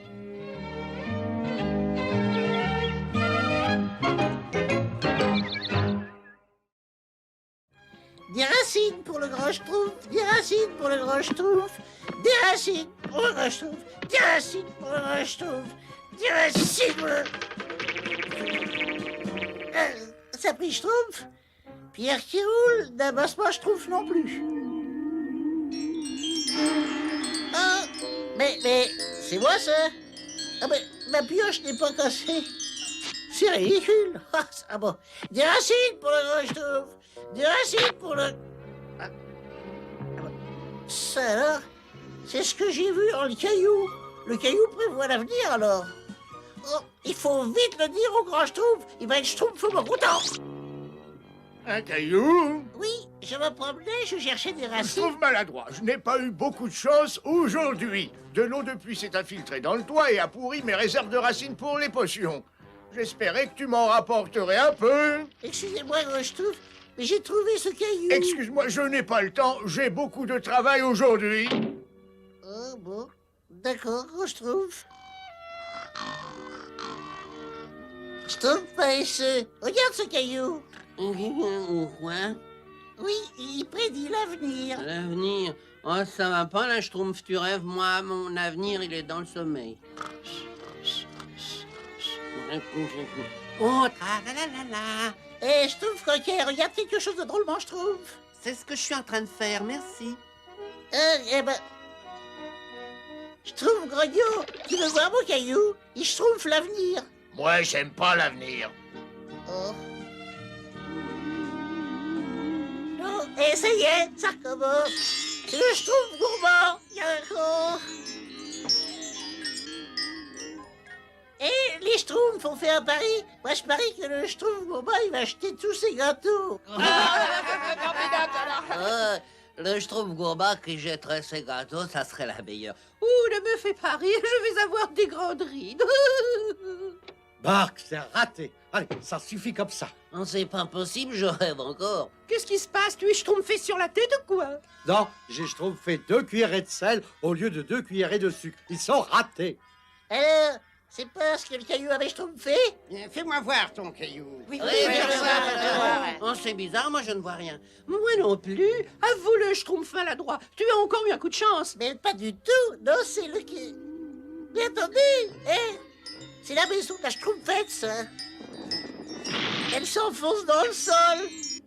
Des racines pour le grand Schtroumpf, des racines pour le grand Schtroumpf, des racines pour le grand Schtroumpf, des racines pour le grand Schtroumpf, des racines pour le... Ça prie Schtroumpf? Pierre qui roule n'amasse pas Schtroumpf non plus. Ah, mais c'est moi ça? Ah, mais ma pioche n'est pas cassée. C'est ridicule. Ah bon. Des racines pour le grand Schtroumpf. Des racines pour le... Ah. Ça alors, c'est ce que j'ai vu dans le caillou. Le caillou prévoit l'avenir alors. Oh, il faut vite le dire au grand Schtroumpf. Il va être Schtroumpfement content. Un caillou? Oui, je me promenais, je cherchais des Je racines. trouve maladroit. Je n'ai pas eu beaucoup de chance aujourd'hui. De l'eau de pluie s'est infiltrée dans le toit et a pourri mes réserves de racines pour les potions. J'espérais que tu m'en rapporterais un peu. Excusez-moi, grand Schtroumpf, mais j'ai trouvé ce caillou. Excuse-moi, je n'ai pas le temps. J'ai beaucoup de travail aujourd'hui. Oh bon, d'accord, grand Schtroumpf. Schtroumpf paresseux, regarde ce caillou. Quoi? Oui, il prédit l'avenir. L'avenir? Oh, ça va pas, là, Schtroumpf, tu rêves. Moi, mon avenir, il est dans le sommeil. Oh, tra-la-la-la-la. Eh, Schtroumpf coquet, regarde quelque chose de drôlement, Schtroumpf. C'est ce que je suis en train de faire, merci. Eh ben... Schtroumpf grognon, tu veux voir mon caillou? Il Schtroumpf l'avenir. Moi, j'aime pas l'avenir. Oh. Non, Et ça y est, ça recommence. C'est le Schtroumpf gourmand. Yahoo. Et les Schtroumpfs ont fait un pari. Moi, je parie que le Schtroumpf gourmand, il va acheter tous ses gâteaux. Le Schtroumpf gourmand qui jetterait ses gâteaux, ça serait la meilleure. Ouh, ne me fais pas rire, je vais avoir des grandes rides. Bark, c'est raté. Allez, ça suffit comme ça. Non, c'est pas possible, je rêve encore. Qu'est-ce qui se passe? Tu es schtroumpfé sur la tête ou quoi? Non, j'ai schtroumpfé 2 cuillerées de sel au lieu de 2 cuillerées de sucre. Ils sont ratés. Alors, c'est parce que le caillou avait Schtroumpfé? Fais-moi voir ton caillou. Oui, oh, c'est bizarre, moi je ne vois rien. Moi non plus. Avoue le schtroumpf maladroit. Tu as encore eu un coup de chance. Mais pas du tout. Non, c'est le qui... Mais attendez, c'est la maison de la Schtroumpfette, ça. Elle s'enfonce dans le sol.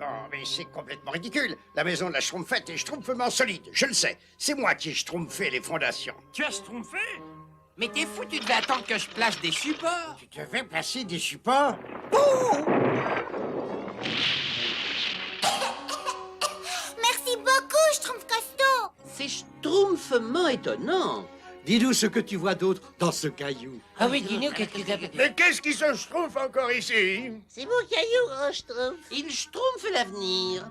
Non, mais c'est complètement ridicule. La maison de la Schtroumpfette est schtroumpfement solide, je le sais. C'est moi qui ai schtroumpfé les fondations. Tu as schtroumpfé? Mais t'es fou, tu devais attendre que je place des supports. Tu devais placer des supports? Merci beaucoup, Schtroumpf Costaud. C'est schtroumpfement étonnant. Dis-nous ce que tu vois d'autre dans ce caillou. Ah oui, dis-nous qu'est-ce que t'as... Mais qu'est-ce qui se schtroumpf encore ici? C'est mon caillou, grand Schtroumpf. Il schtroumpfe l'avenir.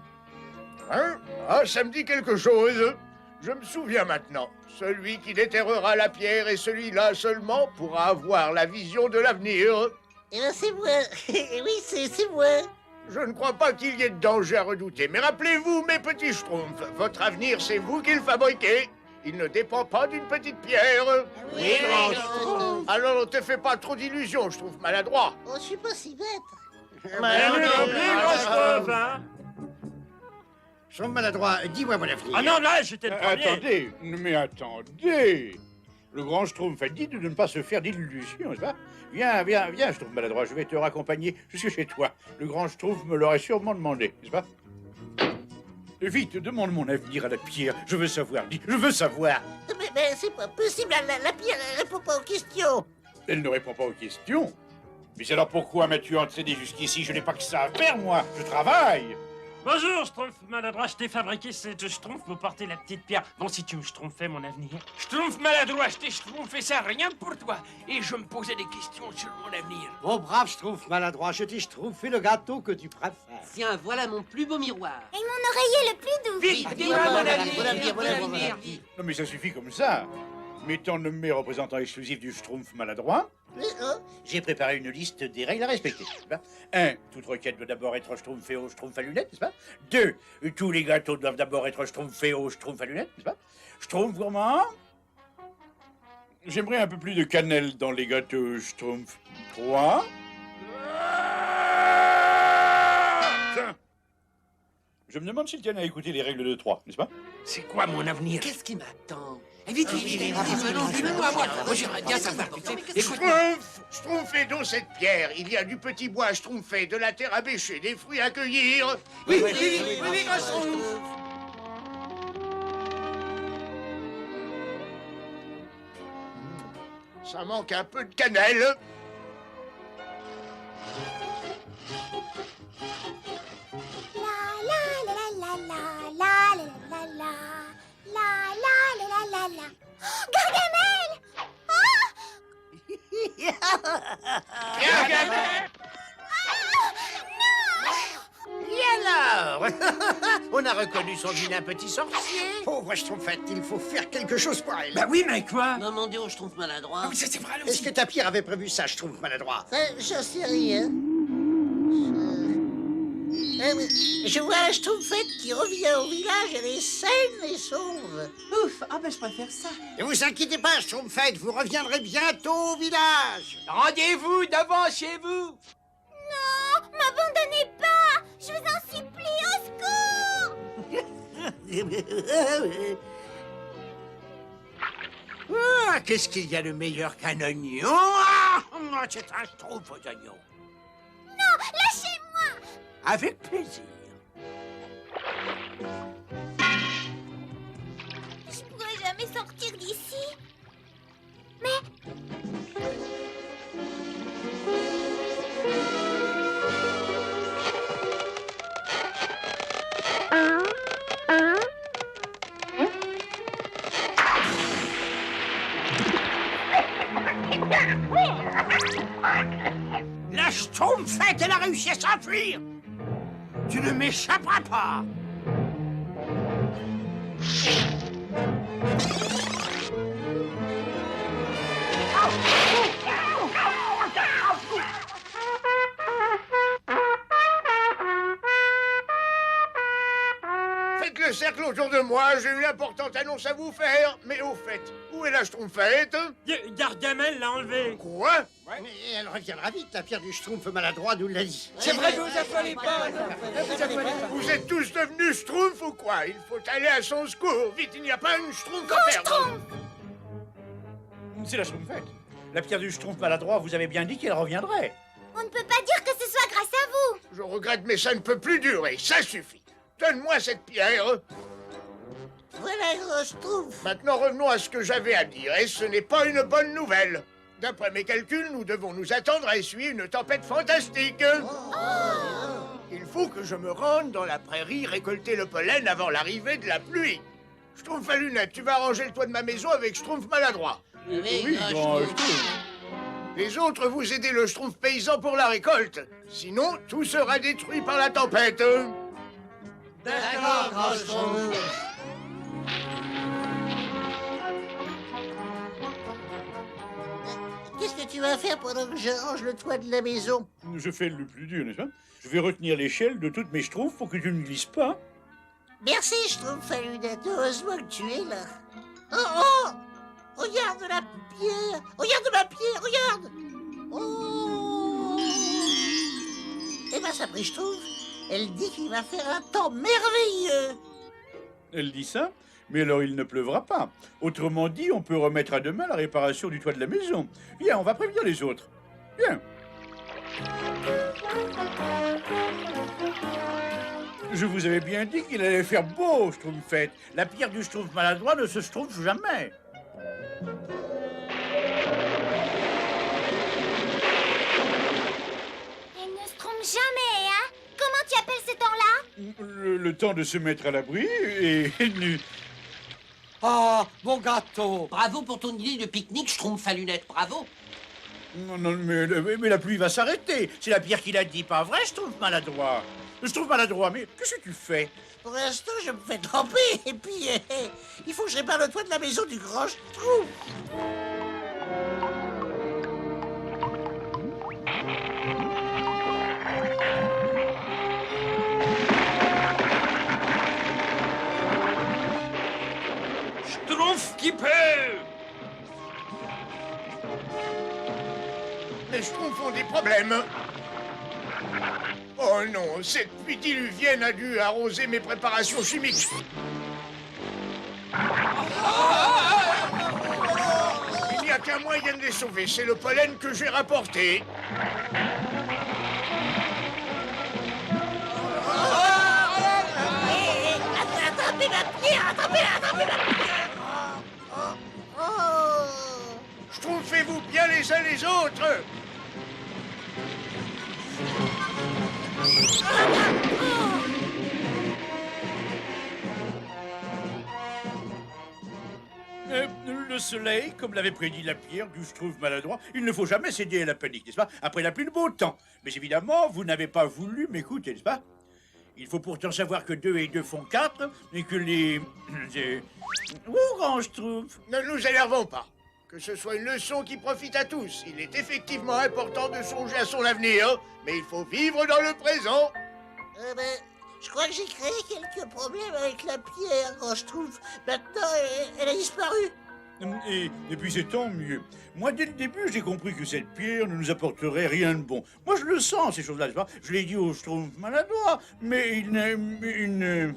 Hein? Ah, ça me dit quelque chose. Je me souviens maintenant. Celui qui déterrera la pierre et celui-là seulement pourra avoir la vision de l'avenir. Eh bien, c'est moi. Oui, c'est moi. Je ne crois pas qu'il y ait de danger à redouter. Mais rappelez-vous, mes petits schtroumpfs, votre avenir, c'est vous qui le fabriquez. Il ne dépend pas d'une petite pierre. Oui, grand Schtroumpf. Alors ne te fais pas trop d'illusions, je trouve maladroit. Oh, je suis pas si bête. Schtroumpf maladroit, dis-moi mon avenir. Ah non, là, j'étais le premier. Attendez, mais attendez. Le grand Schtroumpf a dit de ne pas se faire d'illusions, n'est-ce pas? Viens, Schtroumpf maladroit, je vais te raccompagner jusque chez toi. Le grand Schtroumpf me l'aurait sûrement demandé, n'est-ce pas? Vite, demande mon avenir à la pierre. Je veux savoir, dis, je veux savoir. Mais c'est pas possible, la pierre, elle répond pas aux questions. Elle ne répond pas aux questions. Mais alors pourquoi m'as-tu entraîné jusqu'ici? Je n'ai pas que ça à faire, moi. Je travaille. Bonjour, Schtroumpf maladroit, je t'ai fabriqué cette schtroumpf pour porter la petite pierre. Bon, si tu me schtroumpfais mon avenir. Schtroumpf maladroit, je t'ai schtroumpfé ça rien que pour toi. Et je me posais des questions sur mon avenir. Mon brave schtroumpf maladroit, je t'ai schtroumpé le gâteau que tu préfères. Tiens, voilà mon plus beau miroir. Et mon oreiller le plus doux. Vite, dis-moi mon avenir. Non, mais ça suffit comme ça. M'étant nommé représentant exclusif du Schtroumpf maladroit, j'ai préparé une liste des règles à respecter. 1. Toute requête doit d'abord être schtroumpfée au Schtroumpf à lunettes, n'est-ce pas? 2. Tous les gâteaux doivent d'abord être schtroumpfés au Schtroumpf à lunettes, n'est-ce pas? Schtroumpf gourmand. J'aimerais un peu plus de cannelle dans les gâteaux Schtroumpf. 3. Tiens. Je me demande s'il tient à écouter les règles de 3, n'est-ce pas? C'est quoi mon avenir? Qu'est-ce qui m'attend? Vite, dis-moi, moi, j'aimerais bien savoir. Écoute, Schtroumpfez donc cette pierre. Il y a du petit bois à schtroumpfer, de la terre à bêcher, des fruits à cueillir. oui, grand Schtroumpf. Ça manque un peu de cannelle. Gargamel! Et alors? On a reconnu son vilain petit sorcier. Pauvre Schtroumpfette, il faut faire quelque chose pour elle. Bah oui, mais quoi? Demandez au schtroumpf maladroit. Ah oui, ça c'est vrai Est-ce aussi. que ta pierre avait prévu ça, Schtroumpf maladroit? J'en sais rien. Je vois un Schtroumpfette qui revient au village, elle est saine et sauve. Ouf, ah ben je préfère ça. Ne vous inquiétez pas, Schtroumpfette, vous reviendrez bientôt au village. Rendez-vous devant chez vous. Non, m'abandonnez pas! Je vous en supplie, au secours! Ah, qu'est-ce qu'il y a de meilleur qu'un oignon? Ah, c'est un Schtroumpf aux oignons. Non, lâchez-moi! Avec plaisir. Je pourrai jamais sortir d'ici. Mais... fait, elle a réussi à s'enfuir. Tu ne m'échapperas pas. Faites le cercle autour de moi, j'ai une importante annonce à vous faire. Mais au fait, où est la Schtroumpfette? Gargamel l'a enlevé. Quoi? Mais elle reviendra vite, la pierre du Schtroumpf maladroit nous l'a dit. C'est vrai, ne vous affolez pas. Vous êtes tous devenus Schtroumpf ou quoi? Il faut aller à son secours. Vite, il n'y a pas une Schtroumpf à perdre. C'est la Schtroumpfette. La pierre du Schtroumpf maladroit, vous avez bien dit qu'elle reviendrait. On ne peut pas dire que ce soit grâce à vous. Je regrette, mais ça ne peut plus durer. Ça suffit. Donne-moi cette pierre. Voilà, gros Schtroumpf. Maintenant, revenons à ce que j'avais à dire. Et ce n'est pas une bonne nouvelle. D'après mes calculs, nous devons nous attendre à essuyer une tempête fantastique. Il faut que je me rende dans la prairie récolter le pollen avant l'arrivée de la pluie. Schtroumpf à lunettes, tu vas arranger le toit de ma maison avec Schtroumpf maladroit. Oui, grand Schtroumpf. Les autres, vous aidez le Schtroumpf paysan pour la récolte. Sinon, tout sera détruit par la tempête. D'accord, grand Schtroumpf. Qu'est-ce que tu vas faire pendant que je range le toit de la maison? Je fais le plus dur, n'est-ce pas? Je vais retenir l'échelle de toutes mes Schtroumpfs pour que tu ne glisses pas. Merci, Schtroumpf à lunettes. Heureusement que tu es là. Oh, oh! Regarde la pierre! Regarde ma pierre! Regarde! Oh! Eh ben, ça prie Schtroumpf. Elle dit qu'il va faire un temps merveilleux. Elle dit ça, mais alors il ne pleuvra pas. Autrement dit, on peut remettre à demain la réparation du toit de la maison. Viens, on va prévenir les autres. Viens. Je vous avais bien dit qu'il allait faire beau, Schtroumpfette. La pierre du Schtroumpf maladroit ne se schtroumpfe jamais. Elle ne se trompe jamais, hein? Comment tu appelles ce temps-là? Le temps de se mettre à l'abri et... Ah, mon gâteau. Bravo pour ton idée de pique-nique, Schtroumpf à lunettes, bravo. Non, mais la pluie va s'arrêter. C'est la pierre qui l'a dit, pas vrai, Schtroumpf maladroit? Schtroumpf maladroit, mais qu'est-ce que tu fais? Pour l'instant, je me fais tremper. Et puis, il faut que je répare le toit de la maison du grand Schtroumpf. Schtroumpf qui peut. Les Schtroumpfs ont des problèmes. Oh non, cette pluie diluvienne a dû arroser mes préparations chimiques. Il n'y a qu'un moyen de les sauver, c'est le pollen que j'ai rapporté. Attrapez ma pierre! Attrapez ma pierre! Oh! Schtroumpfez-vous bien les uns les autres. Le soleil, comme l'avait prédit la pierre du Schtroumpf maladroit, il ne faut jamais céder à la panique, n'est-ce pas? Après la pluie, le beau temps. Mais évidemment, vous n'avez pas voulu m'écouter, n'est-ce pas? Il faut pourtant savoir que 2 et 2 font 4, et que les... Ouh, grand Schtroumpf! Ne nous énervons pas. Que ce soit une leçon qui profite à tous. Il est effectivement important de songer à son avenir, mais il faut vivre dans le présent. Ben, je crois que j'ai créé quelques problèmes avec la pierre, grand Schtroumpf. Maintenant, elle a disparu. Et puis c'est tant mieux. Moi, dès le début, j'ai compris que cette pierre ne nous apporterait rien de bon. Moi, je le sens, ces choses-là, n'est-ce pas? Je l'ai dit au Schtroumpf maladroit, mais il ne...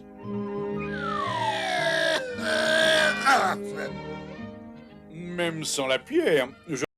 Même sans la pierre,